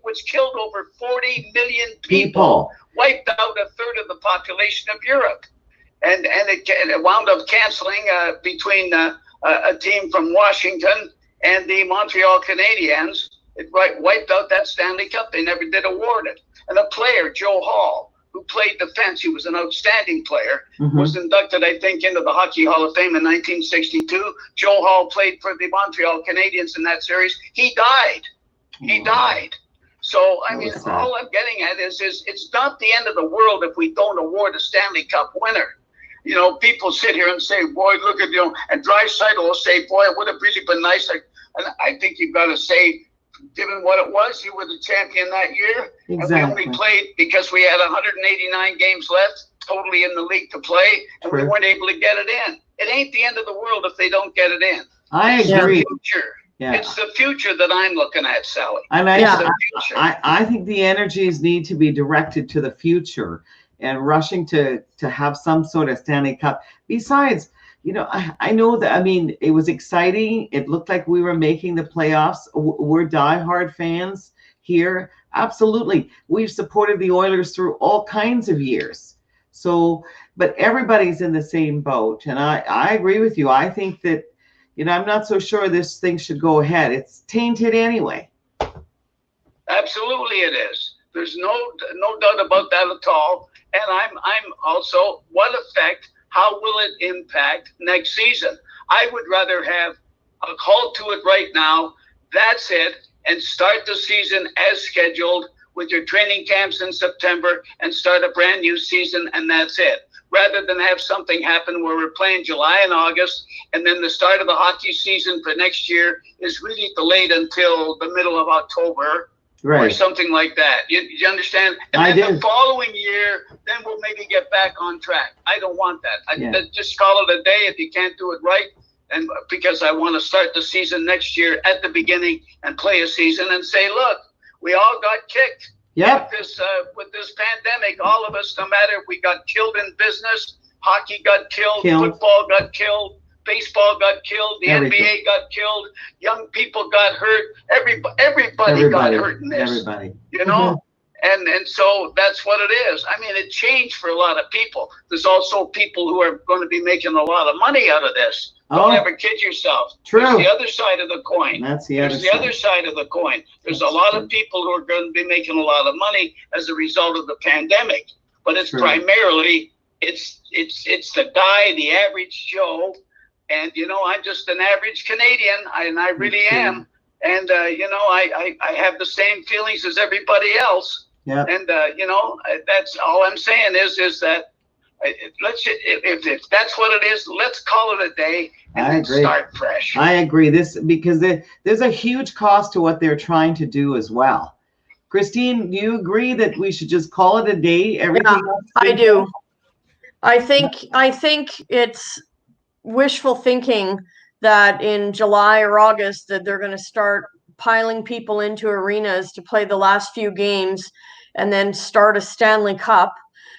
Which killed over 40 million people, wiped out a third of the population of Europe, and it wound up canceling between a team from Washington and the Montreal Canadiens. It wiped out that Stanley Cup. They never did award it. And a player, Joe Hall, who played defense, he was an outstanding player, was inducted, I think, into the Hockey Hall of Fame in 1962. Joe Hall played for the Montreal Canadiens in that series. He died. He died. So, I mean, all I'm getting at is it's not the end of the world if we don't award a Stanley Cup winner. People sit here and say, boy, look at, and Draisaitl will say, boy, it would have really been nice. And I think you've got to say, given what it was, you were the champion that year. Exactly. And we only played because we had 189 games left, totally in the league to play, and we weren't able to get it in. It ain't the end of the world if they don't get it in. I agree. It's the future. Yeah. It's the future that I'm looking at, Sally. And I think the energies need to be directed to the future and rushing to have some sort of Stanley Cup. Besides, I know that, I mean, it was exciting. It looked like we were making the playoffs. We're diehard fans here. Absolutely. We've supported the Oilers through all kinds of years. So, but everybody's in the same boat. And I agree with you. I think that, I'm not so sure this thing should go ahead. It's tainted anyway. Absolutely it is. There's no doubt about that at all. And I'm also, what effect, how will it impact next season? I would rather have a call to it right now. That's it. And start the season as scheduled with your training camps in September and start a brand new season. And that's it. Rather than have something happen where we're playing July and August, and then the start of the hockey season for next year is really delayed until the middle of October. Right. Or something like that. You understand? And then the following year, then we'll maybe get back on track. I don't want that. Just call it a day if you can't do it right. And because I want to start the season next year at the beginning and play a season and say, look, we all got kicked. Yep. With this pandemic, all of us, no matter if we got killed in business, hockey got killed, football got killed, baseball got killed, the NBA got killed, young people got hurt, everybody got hurt in this. Everybody. And so that's what it is. I mean, it changed for a lot of people. There's also people who are going to be making a lot of money out of this. Don't ever kid yourself. True. There's the other side of the coin. That's the other side of the coin. There's a lot of people who are going to be making a lot of money as a result of the pandemic. But it's primarily it's the guy, the average Joe, and I'm just an average Canadian, and I really am, and I have the same feelings as everybody else. Yeah. And that's all I'm saying is that if that's what it is, let's call it a day and then start fresh. I agree. Because there's a huge cost to what they're trying to do as well. Christine, do you agree that we should just call it a day? Everything else I do. I think it's wishful thinking that in July or August that they're going to start piling people into arenas to play the last few games and then start a Stanley Cup.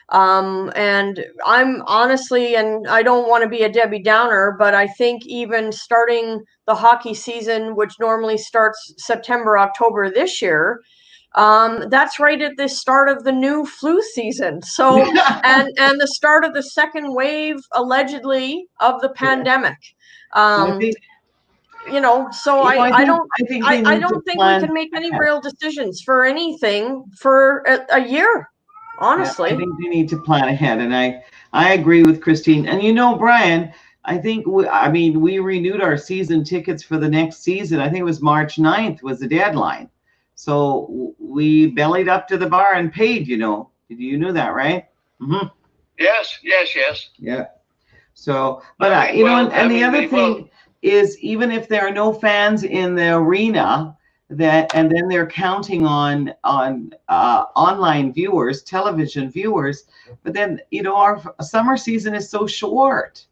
And I'm honestly, and I don't want to be a Debbie Downer, but I think even starting the hockey season, which normally starts September, October this year, that's right at the start of the new flu season. So, and the start of the second wave, allegedly, of the pandemic. So I don't think we can make any real decisions for anything for a year. Honestly, I think they need to plan ahead, and I agree with Christine. And Brian, I think we renewed our season tickets for the next season. I think it was March 9th was the deadline. So we bellied up to the bar and paid, You know that, right? Mm-hmm. Yes. Yeah. So, but and the other thing is, even if there are no fans in the arena, and then they're counting on online viewers, television viewers, but then our summer season is so short,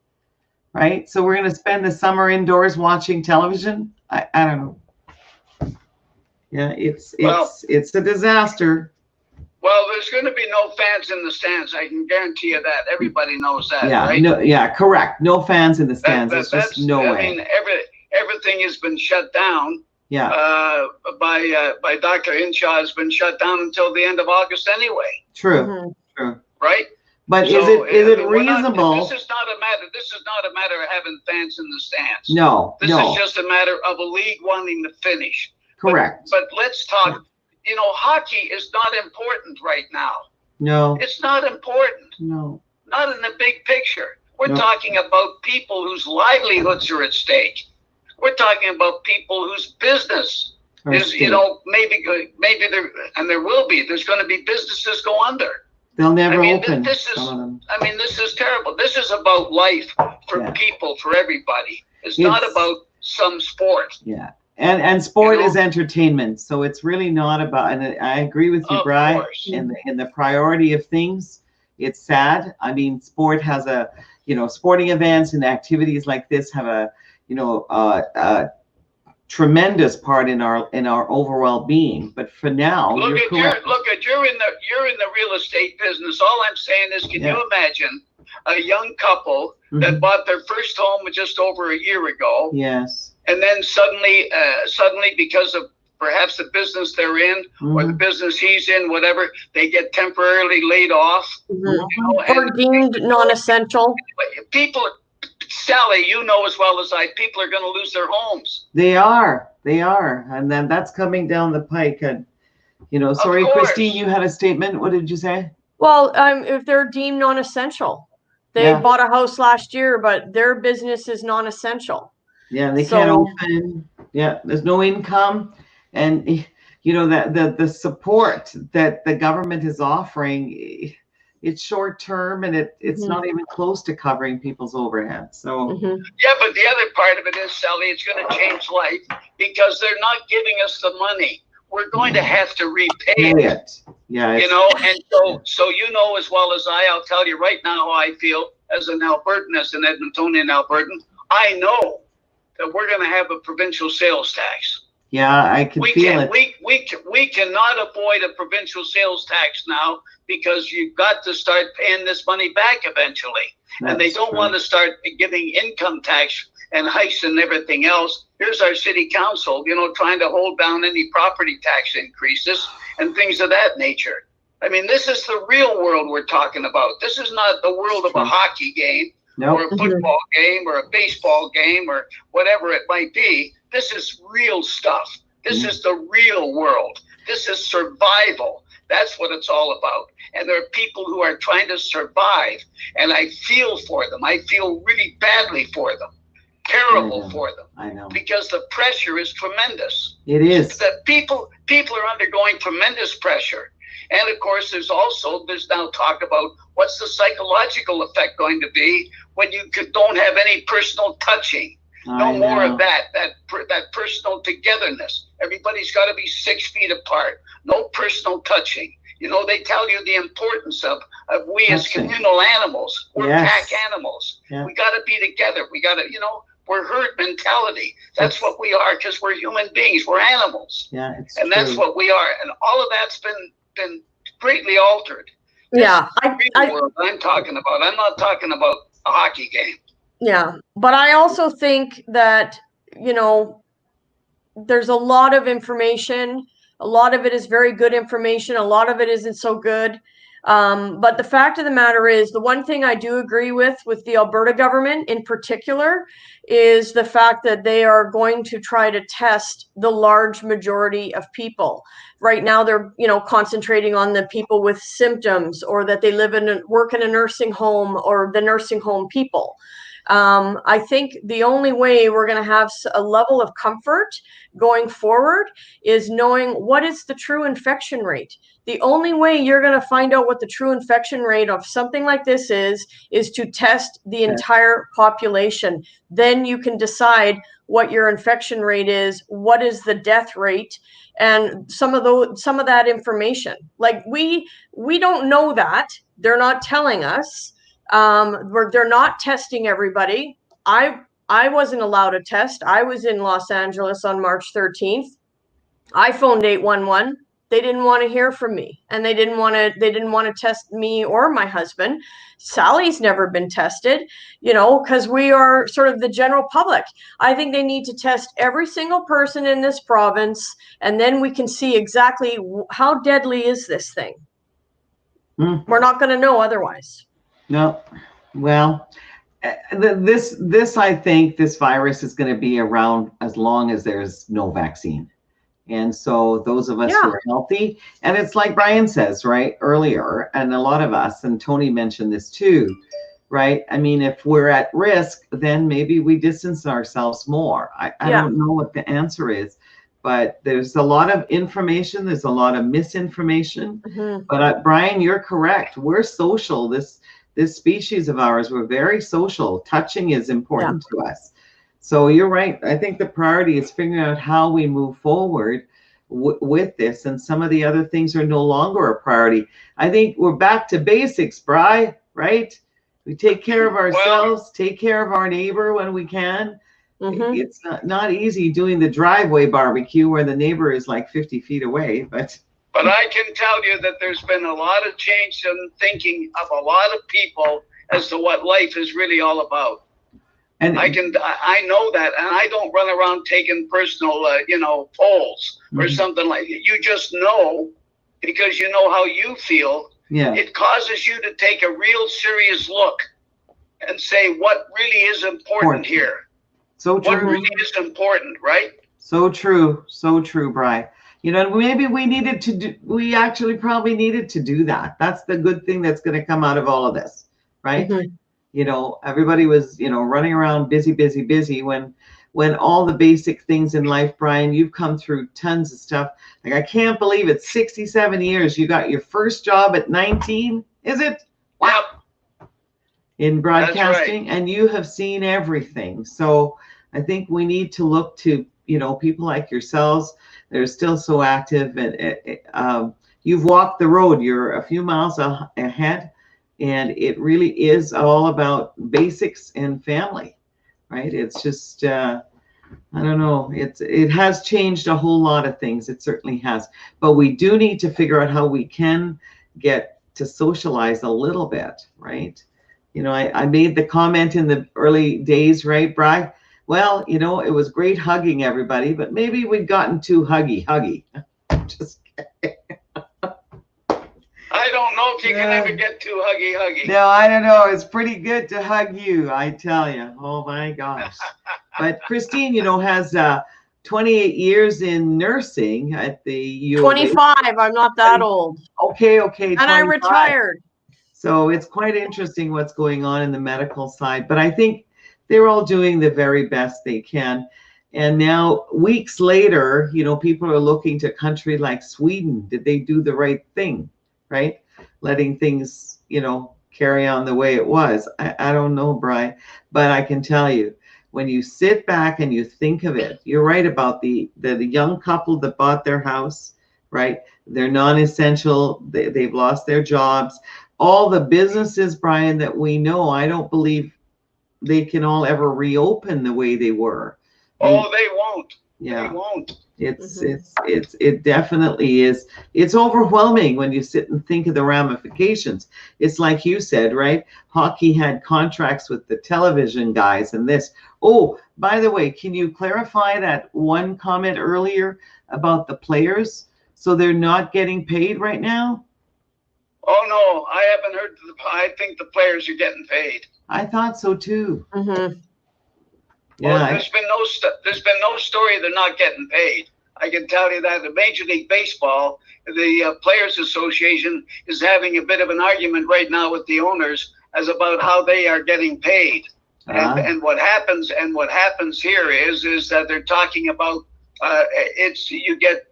right? So we're going to spend the summer indoors watching television. I don't know. Yeah, it's a disaster. Well, there's going to be no fans in the stands. I can guarantee you that. Everybody knows that, right? No, correct. No fans in the stands. There's just no way. I mean, everything has been shut down. Yeah. By Dr. Hinshaw has been shut down until the end of August anyway. True. Mm-hmm. True. Right. But is it reasonable? This is not a matter of having fans in the stands. No. This is just a matter of a league wanting to finish. Correct. But let's talk. Hockey is not important right now. No. It's not important. No. Not in the big picture. We're talking about people whose livelihoods are at stake. We're talking about people whose business is, maybe there, and there will be. There's going to be businesses go under. They'll never open. This is terrible. This is about life for people, for everybody. It's not about some sport. Yeah. And sport is entertainment, so it's really not about. And I agree with you, Brian. In the priority of things, it's sad. I mean, sport has sporting events and activities like this have a tremendous part in our overall being. But for now, you're in the real estate business. All I'm saying is, can you imagine a young couple that bought their first home just over a year ago? Yes. And then suddenly, because of perhaps the business they're in or the business he's in, whatever, they get temporarily laid off. Or deemed non-essential. People, Sally, you know as well as I, people are going to lose their homes. They are. And then that's coming down the pike. And, sorry, Christine, you had a statement. What did you say? Well, if they're deemed non-essential. They bought a house last year, but their business is non-essential. Yeah, they can't open. Yeah, there's no income. And, that the support that the government is offering, it's short term, and it's not even close to covering people's overhead. So yeah, but the other part of it is, Sally, it's going to change life because they're not giving us the money. We're going to have to repay it. Yeah, and so as well as I'll tell you right now how I feel as an Albertan, as an Edmontonian Albertan. I know that we're going to have a provincial sales tax. Yeah, I can feel it. We cannot avoid a provincial sales tax now because you've got to start paying this money back eventually. And they don't want to start giving income tax and hikes and everything else. Here's our city council, trying to hold down any property tax increases and things of that nature. I mean, this is the real world we're talking about. This is not the world of a hockey game. Nope. Or a football game or a baseball game or whatever it might be. This is real stuff. This is the real world. This is survival. That's what it's all about. And there are people who are trying to survive, and I feel for them. I feel really badly for them, terrible for them. I know. Because the pressure is tremendous. It is. The people are undergoing tremendous pressure. And of course, there's now talk about what's the psychological effect going to be when you don't have any personal touching. No more of that personal togetherness. Everybody's got to be 6 feet apart. No personal touching. You know, they tell you the importance of we as communal animals. We're pack animals. Yeah. We got to be together. We got to, we're herd mentality. That's what we are, because we're human beings. We're animals. Yeah, and that's what we are. And all of that's been greatly altered. Yeah, world I'm talking about. I'm not talking about a hockey game. Yeah, but I also think that, there's a lot of information. A lot of it is very good information. A lot of it isn't so good. But the fact of the matter is, the one thing I do agree with the Alberta government in particular is the fact that they are going to try to test the large majority of people. Right now, they're, concentrating on the people with symptoms, or that they work in a nursing home, or the nursing home people. I think the only way we're going to have a level of comfort going forward is knowing what is the true infection rate. The only way you're going to find out what the true infection rate of something like this is to test the entire population. Then you can decide what your infection rate is, what is the death rate, and some of that information. Like we don't know that. They're not telling us. They're not testing everybody. I wasn't allowed a test. I was in Los Angeles on March 13th. I phoned 811. They didn't want to hear from me, and they didn't want to test me or my husband. Sally's never been tested, because we are sort of the general public. I think they need to test every single person in this province, and then we can see exactly how deadly is this thing. We're not going to know otherwise. No. Well, this I think this virus is going to be around as long as there's no vaccine. And so those of us who are healthy, and it's like Brian says, right, earlier, and a lot of us, and Tony mentioned this too, right? I mean, if we're at risk, then maybe we distance ourselves more. I don't know what the answer is, but there's a lot of information. There's a lot of misinformation. Mm-hmm. But Brian, you're correct. We're social. This species of ours, we're very social. Touching is important to us. So you're right. I think the priority is figuring out how we move forward with this, and some of the other things are no longer a priority. I think we're back to basics, Bri, right? We take care of ourselves, take care of our neighbor when we can. Mm-hmm. It's not easy doing the driveway barbecue where the neighbor is like 50 feet away, but I can tell you that there's been a lot of change in thinking of a lot of people as to what life is really all about. And I know that, and I don't run around taking personal, polls or something like that. You just know, because you know how you feel. Yeah. It causes you to take a real serious look and say what really is important here. So true. What really is important, right? So true, Bri. Maybe we actually probably needed to do that. That's the good thing that's going to come out of all of this, right? Mm-hmm. Everybody was, running around busy when all the basic things in life, Brian, you've come through tons of stuff. Like, I can't believe it's 67 years. You got your first job at 19, is it? Wow. In broadcasting, and you have seen everything. So I think we need to look to, people like yourselves. They're still so active, and you've walked the road. You're a few miles ahead. And it really is all about basics and family, right? It's just, I don't know. It has changed a whole lot of things. It certainly has. But we do need to figure out how we can get to socialize a little bit, right? I made the comment in the early days, right, Bri? Well, it was great hugging everybody, but maybe we'd gotten too huggy. Just kidding. I don't know if you can ever get too huggy. No, I don't know. It's pretty good to hug you, I tell you. Oh my gosh. But Christine, has 28 years in nursing at the U of A. 25. I'm not that old. Okay. And I 25. retired. So it's quite interesting what's going on in the medical side. But I think they're all doing the very best they can. And now, weeks later, people are looking to a country like Sweden. Did they do the right thing, right? Letting things, carry on the way it was. I don't know, Brian, but I can tell you, when you sit back and you think of it, you're right about the young couple that bought their house, right? They're non-essential. They've lost their jobs. All the businesses, Brian, that we know, I don't believe they can all ever reopen the way they were. Oh, they won't. Yeah. They won't. It definitely is. It's overwhelming when you sit and think of the ramifications. It's like you said, right? Hockey had contracts with the television guys and this. Oh, by the way, can you clarify that one comment earlier about the players? So they're not getting paid right now? Oh, no, I haven't heard. I think the players are getting paid. I thought so too. Well, there's been no story they're not getting paid. I can tell you that. In Major League Baseball, the Players Association is having a bit of an argument right now with the owners as about how they are getting paid. And what happens here is that they're talking about you get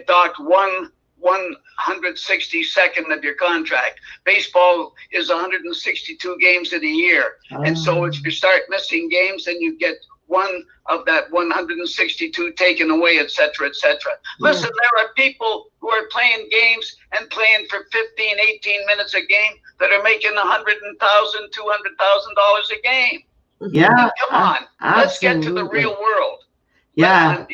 docked 162nd of your contract. Baseball is 162 games in a year. And so if you start missing games, then you get one of that 162 taken away, et cetera, et cetera. Listen, there are people who are playing games and playing for 15, 18 minutes a game that are making $100,000, $200,000 a game. Yeah. I mean, come on. Let's get to the Absolutely. real world. Yeah.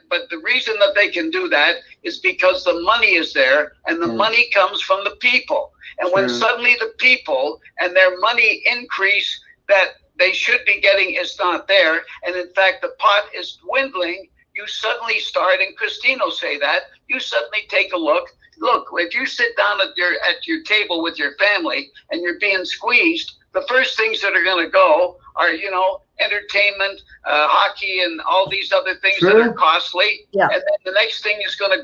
But the reason that they can do that is because the money is there, and the money comes from the people. And when suddenly the people and their money increase that they should be getting is not there, and in fact the pot is dwindling, you suddenly start, and Christine will say that, you suddenly take a look. Look, if you sit down at your table with your family and you're being squeezed, the first things that are going to go are, entertainment, hockey, and all these other things that are costly. Yeah. And then the next thing is going to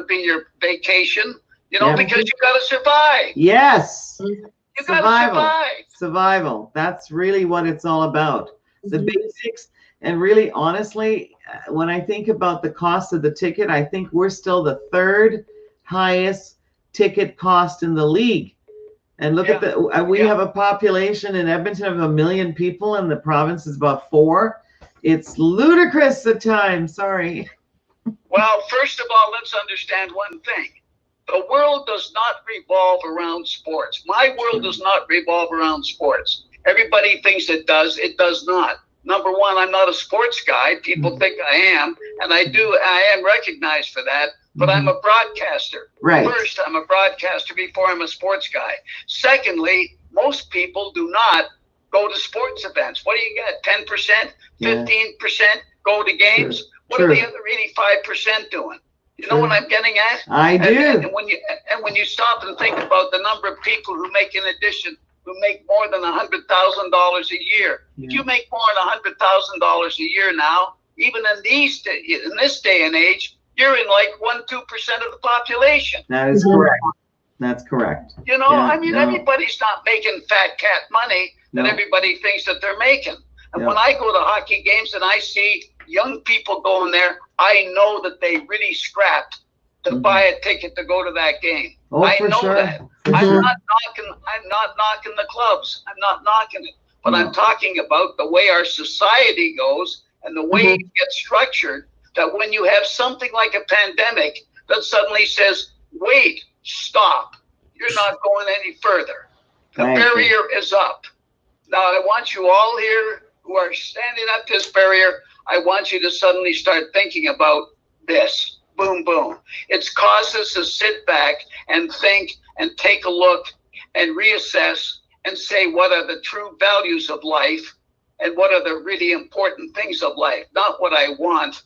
be your vacation, because you got to survive. Yes. You got to survive. Survival. That's really what it's all about. The basics. And really, honestly, when I think about the cost of the ticket, I think we're still the third highest ticket cost in the league. And look at we have a population in Edmonton of 1 million people, and the province is about 4. It's ludicrous at times. Sorry. Well, first of all, let's understand one thing. The world does not revolve around sports. My world does not revolve around sports. Everybody thinks it does. It does not. Number one, I'm not a sports guy. People think I am, and I am recognized for that. But I'm a broadcaster. Right. First, I'm a broadcaster before I'm a sports guy. Secondly, most people do not go to sports events. What do you get? 10%, 15% go to games? What are the other 85% doing? You know what I'm getting at? I do. And when you stop and think about the number of people who make, in addition, who make more than $100,000 a year. If you make more than $100,000 a year now, even in this day and age, you're in like 1-2% of the population. That is correct. That's correct. Everybody's not making fat cat money that everybody thinks that they're making. And when I go to hockey games and I see young people going there, I know that they really scrapped to buy a ticket to go to that game. I know that. I'm not knocking the clubs. I'm not knocking it. But I'm talking about the way our society goes and the way it gets structured, that when you have something like a pandemic that suddenly says, wait, stop, you're not going any further. The barrier is up. Now, I want you all here who are standing at this barrier, I want you to suddenly start thinking about this. Boom, boom. It's caused us to sit back and think and take a look and reassess and say what are the true values of life and what are the really important things of life. Not what I want,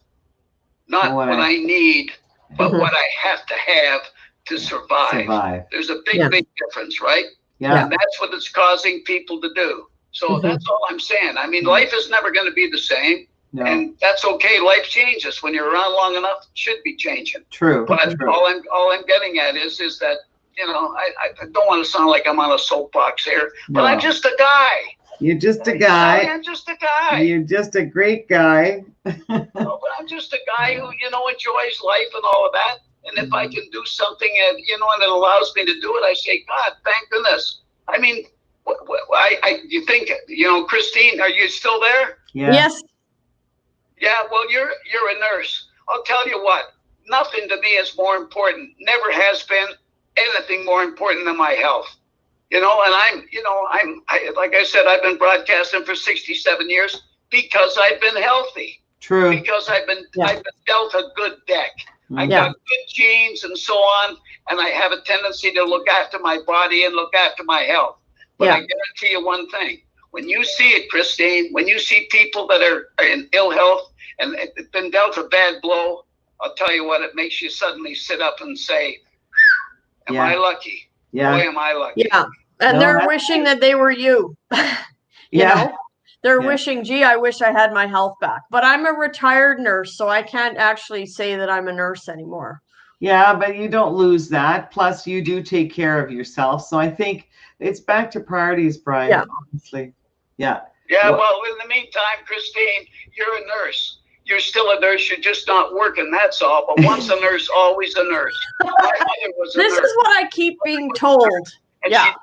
not what I need, but what I have to have to survive. There's a big difference, right? Yeah. And that's what it's causing people to do. So that's all I'm saying. I mean, life is never going to be the same. No. And that's okay. Life changes. When you're around long enough, it should be changing. True. But True. all I'm getting at is that, you know, I don't want to sound like I'm on a soapbox here, but No. I'm just a guy. You're just a guy. I'm just a guy. You're just a great guy. No, but I'm just a guy who, you know, enjoys life and all of that. And if I can do something, and you know, and it allows me to do it, I say, God, thank goodness. I mean, you think, you know, Christine, are you still there? Yeah. Yes. Yeah. Well, you're a nurse. I'll tell you what. Nothing to me is more important. Never has been anything more important than my health. You know, and like I said, I've been broadcasting for 67 years because I've been healthy. True. Because I've been dealt a good deck. I Yeah. got good genes and so on, and I have a tendency to look after my body and look after my health. But Yeah. I guarantee you one thing: when you see it, Christine, when you see people that are in ill health and been dealt a bad blow, I'll tell you what, it makes you suddenly sit up and say, "Am I lucky? Yeah. Boy, am I lucky?" Yeah. And No, they're that's wishing that they were you. You Yeah. know? They're Yeah. wishing, gee, I wish I had my health back. But I'm a retired nurse, so I can't actually say that I'm a nurse anymore. Yeah, but you don't lose that. Plus, you do take care of yourself. So I think it's back to priorities, Brian. Yeah. Honestly. Yeah. Yeah, well, in the meantime, Christine, you're a nurse. You're still a nurse. You're just not working. That's all. But once a nurse, always a nurse. My mother was a This nurse. is what I keep being told. And Yeah.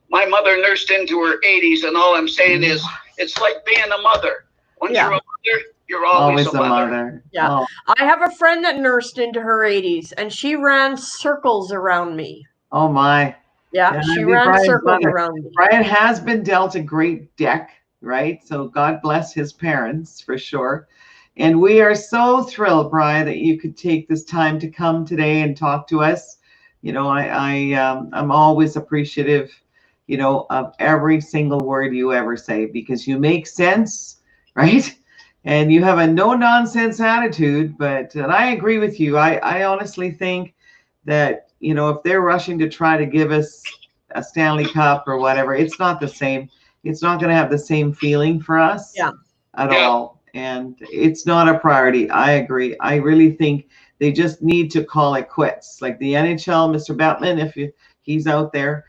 my mother nursed into her 80s, and all I'm saying is, it's like being a mother. Once Yeah. you're a mother, you're always a mother. Yeah. Oh, I have a friend that nursed into her 80s, and she ran circles around me. oh my. Yeah, Yeah, she I mean, ran Brian's circles mother. around me. Brian has been dealt a great deck, right? So God bless his parents for sure. And we are so thrilled, Brian, that you could take this time to come today and talk to us. You know, I'm always appreciative, you know, of every single word you ever say because you make sense, right? And you have a no nonsense attitude. And I agree with you. I honestly think that, you know, if they're rushing to try to give us a Stanley Cup or whatever, it's not the same. It's not going to have the same feeling for us at all. And it's not a priority. I agree. I really think they just need to call it quits. Like the NHL, Mr. Batman, if he's out there,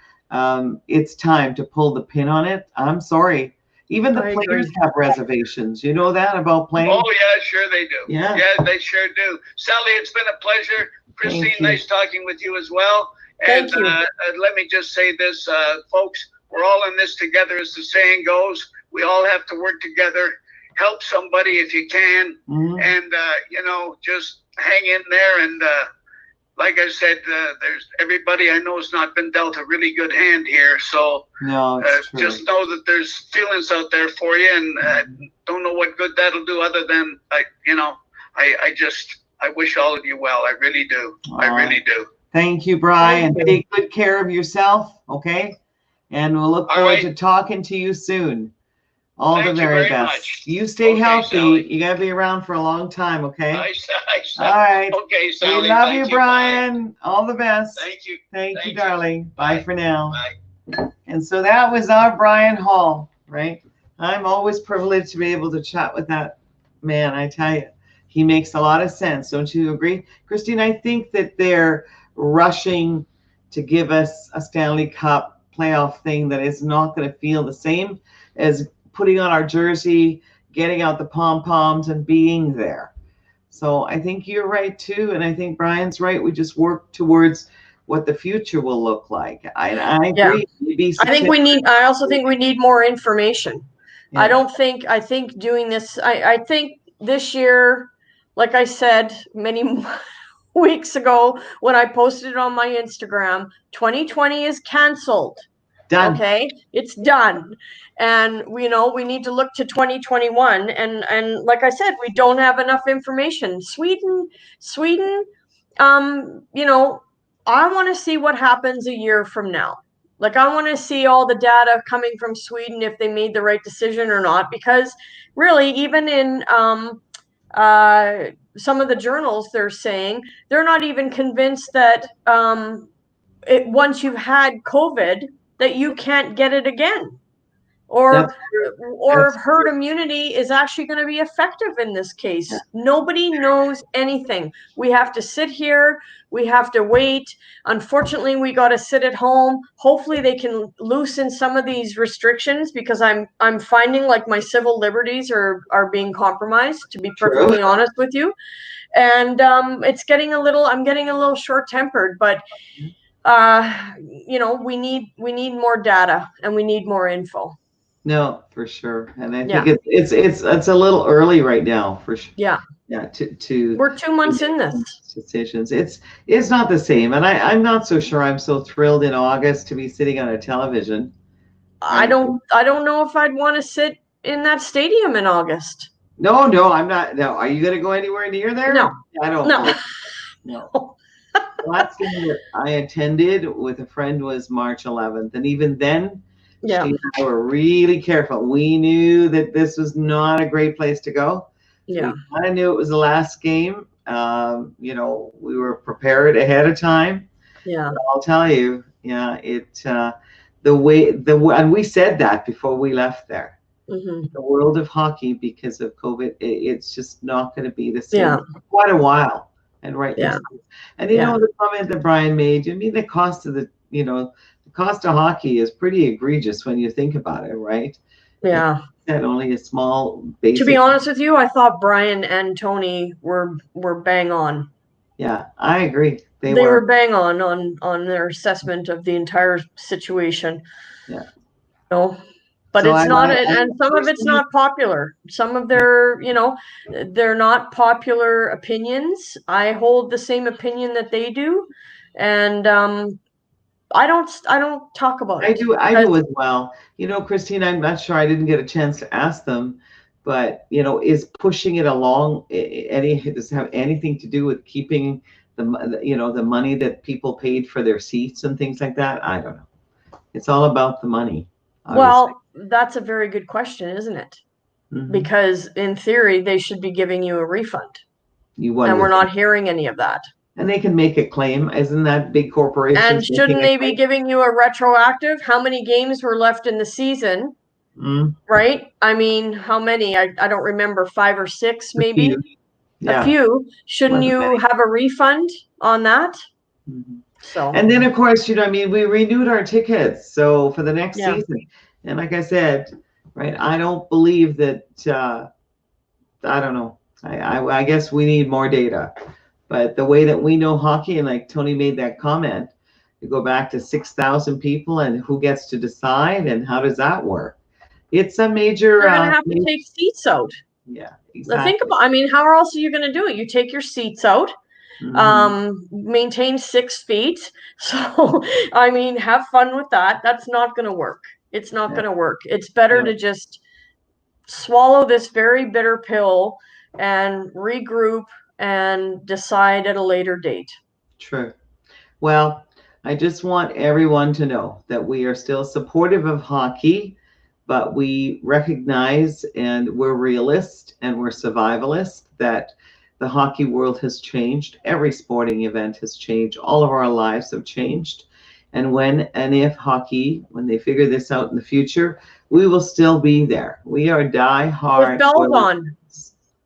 it's time to pull the pin on it. I'm sorry. Even the players have reservations. You know that about playing? Oh, yeah, sure they do. Yeah. Yeah, they sure do. Sally, it's been a pleasure. Christine, nice talking with you as well. And Thank you. let me just say this, folks, we're all in this together, as the saying goes. We all have to work together. Help somebody if you can. Mhm. And, you know, just hang in there. And like I said, there's everybody I know has not been dealt a really good hand here. So No, it's true. just know that there's feelings out there for you. And don't know what good that'll do other than, I wish all of you well. I really do. I really do. Thank you, Brian. Take good care of yourself, okay? And we'll look forward to talking to you soon. All the very best. Much. You stay healthy. Sally. You gotta be around for a long time, okay? I All right. Okay, Sally. We love thank you, Brian. All the best. Thank you. Thank you, Thank you. darling. Bye for now. Bye. And so that was our Brian Hall, right? I'm always privileged to be able to chat with that man. I tell you, he makes a lot of sense. Don't you agree? Christine, I think that they're rushing to give us a Stanley Cup playoff thing that is not going to feel the same as putting on our jersey, getting out the pom-poms and being there. So I think you're right too. And I think Brian's right. We just work towards what the future will look like. I agree. I also think we need more information. Yeah. I think doing this, I think this year, like I said many weeks ago when I posted it on my Instagram, 2020 is canceled. Done. Okay, it's done. And we need to look to 2021. And like I said, we don't have enough information. Sweden, I want to see what happens a year from now. Like, I want to see all the data coming from Sweden, if they made the right decision or not, because really, even in some of the journals, they're saying they're not even convinced that once you've had COVID, that you can't get it again. or that's herd immunity is actually going to be effective in this case. Yeah. Nobody knows anything. We have to sit here. We have to wait. Unfortunately, we got to sit at home. Hopefully they can loosen some of these restrictions, because I'm finding like my civil liberties are being compromised, to be perfectly honest with you. And it's getting I'm getting a little short-tempered, but we need more data, and we need more info. No, for sure. And I think it's a little early right now for sure. Yeah. Yeah. To We're 2 months in this. Decisions. It's not the same. And I'm not so sure I'm so thrilled in August to be sitting on a television. I don't know if I'd want to sit in that stadium in August. No, I'm not. No. Are you going to go anywhere near there? No. I don't. No. The last game that I attended with a friend was March 11th. And even then, she and I were really careful. We knew that this was not a great place to go. Yeah. We kind of knew it was the last game. We were prepared ahead of time. Yeah. But I'll tell you, and we said that before we left there. Mm-hmm. The world of hockey, because of COVID, it's just not going to be the same for quite a while. And and the comment that Brian made, I mean, the cost of hockey is pretty egregious when you think about it, right? Yeah. That only a small basic. To be honest with you, I thought Brian and Tony were bang on. Yeah, I agree. They were bang on their assessment of the entire situation. Yeah. But so it's not, and some of it's not popular. Some of their, they're not popular opinions. I hold the same opinion that they do, and I don't talk about it. I do as well. Christine, I'm not sure, I didn't get a chance to ask them, but is pushing it along does it have anything to do with keeping the money that people paid for their seats and things like that? I don't know. It's all about the money. Obviously. Well, that's a very good question, isn't it? Mm-hmm. Because in theory, they should be giving you a refund. And we're not hearing any of that. And they can make a claim. Isn't that big corporations? And shouldn't they be giving you a retroactive? How many games were left in the season? Right? I mean, how many? I don't remember, 5 or 6 maybe? A few. Shouldn't you have a refund on that? Mm-hmm. So. And then, of course, we renewed our tickets. So for the next season. And like I said, right, I don't believe that, I don't know. I guess we need more data. But the way that we know hockey, and like Tony made that comment, you go back to 6,000 people and who gets to decide and how does that work? It's a major. You're going to have to take seats out. Yeah, exactly. Think about, how else are you going to do it? You take your seats out. Maintain 6 feet. So, have fun with that. That's not going to work. It's not going to work. It's better to just swallow this very bitter pill and regroup and decide at a later date. True. Well, I just want everyone to know that we are still supportive of hockey, but we recognize and we're realists and we're survivalists that the hockey world has changed. Every sporting event has changed. All of our lives have changed. And when and if hockey, when they figure this out in the future, we will still be there. We are die-hard. With bells on.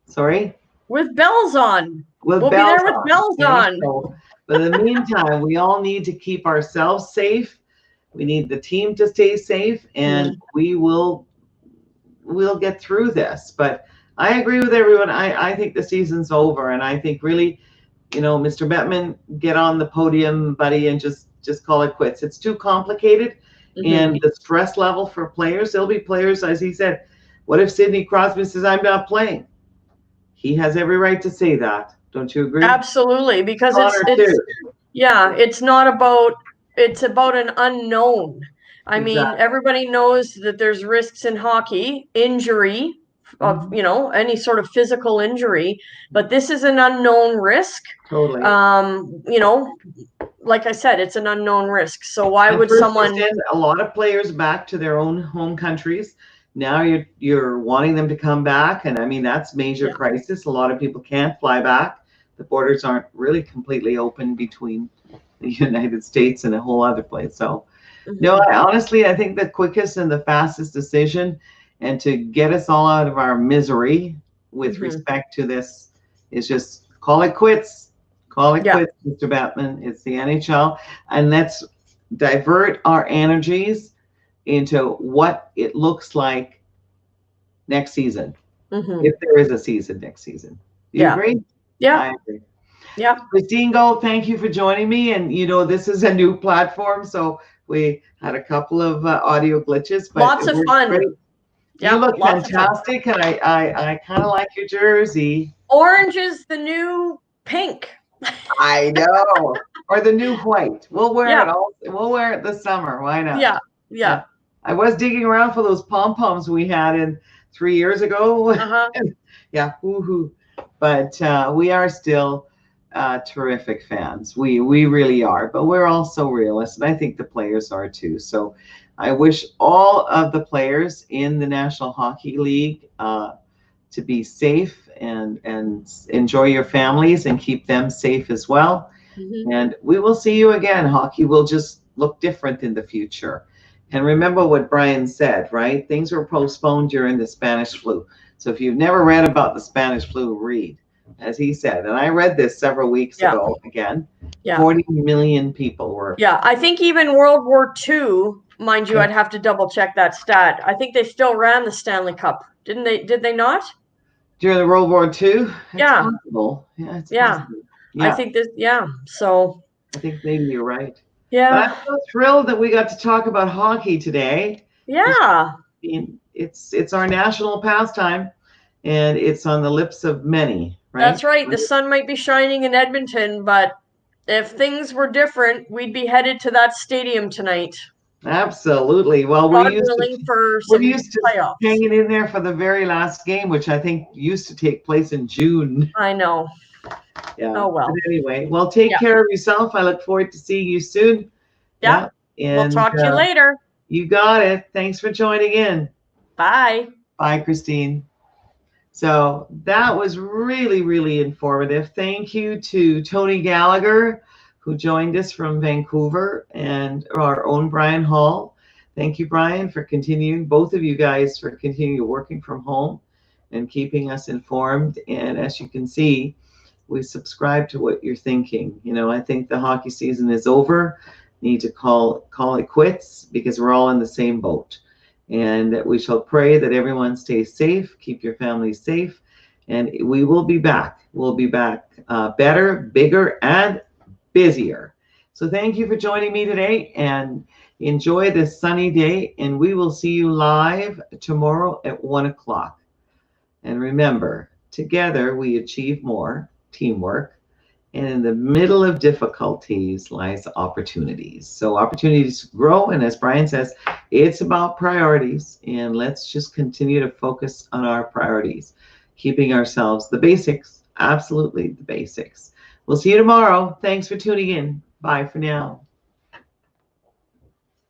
Sorry? With bells on. We'll be there with bells on. So, but in the meantime, we all need to keep ourselves safe. We need the team to stay safe, and we'll get through this. But I agree with everyone. I think the season's over, and I think really, Mr. Bettman, get on the podium, buddy, and just call it quits. It's too complicated, and the stress level for players. There'll be players, as he said. What if Sidney Crosby says, "I'm not playing"? He has every right to say that. Don't you agree? Absolutely, because it's not about. It's about an unknown. Everybody knows that there's risks in hockey, injury, of any sort of physical injury, but this is an unknown risk. Totally. Like I said, it's an unknown risk. So why would someone send a lot of players back to their own home countries? Now you're wanting them to come back, and that's major crisis. A lot of people can't fly back. The borders aren't really completely open between the United States and a whole other place. So No, honestly, I think the quickest and the fastest decision, and to get us all out of our misery with respect to this, is just call it quits. Call it quits, Mr. Batman. It's the NHL, and let's divert our energies into what it looks like next season, if there is a season next season. Do you agree? Yeah. I agree. Yeah. Christine Gold, thank you for joining me. And this is a new platform, so we had a couple of audio glitches, but lots of fun. Great. Yeah, you look fantastic, and I kind of like your jersey. Orange is the new pink. I know, or the new white. We'll wear it all. We'll wear it this summer. Why not? Yeah. I was digging around for those pom poms we had in 3 years ago. Yeah, woohoo! But we are still terrific fans. We really are. But we're also realists, and I think the players are too. So I wish all of the players in the National Hockey League to be safe and enjoy your families and keep them safe as well. And we will see you again. Hockey will just look different in the future. And remember what Brian said, right? Things were postponed during the Spanish flu. So if you've never read about the Spanish flu, read, as he said. And I read this several weeks ago again. 40 million people were. Yeah, I think even World War II, mind you, I'd have to double check that stat. I think they still ran the Stanley Cup. Didn't they? Did they not? During the World War II? Yeah. Possible. Yeah, it's yeah. possible. I think this, so. I think maybe you're right. Yeah. But I'm so thrilled that we got to talk about hockey today. Yeah. It's our national pastime, and it's on the lips of many, right? That's right. The sun might be shining in Edmonton, but if things were different, we'd be headed to that stadium tonight. Absolutely. Well, we're used to playoffs. Hanging in there for the very last game, which I think used to take place in June. I know. Yeah. Oh, well. But anyway, well, take care of yourself. I look forward to seeing you soon. Yeah. And we'll talk to you later. You got it. Thanks for joining in. Bye. Bye, Christine. So that was really, really informative. Thank you to Tony Gallagher, who joined us from Vancouver, and our own Brian Hall. Thank you, Brian, for continuing, both of you guys, for continuing working from home and keeping us informed. And as you can see, we subscribe to what you're thinking. I think the hockey season is over. Need to call it quits, because we're all in the same boat. And we shall pray that everyone stays safe, keep your families safe, and we will be back. We'll be back better, bigger, and busier. So thank you for joining me today, and enjoy this sunny day, and we will see you live tomorrow at 1 o'clock. And remember, together we achieve more. Teamwork. And in the middle of difficulties lies opportunities. So opportunities grow. And as Brian says, it's about priorities. And let's just continue to focus on our priorities, keeping ourselves the basics, absolutely the basics. We'll see you tomorrow. Thanks for tuning in. Bye for now.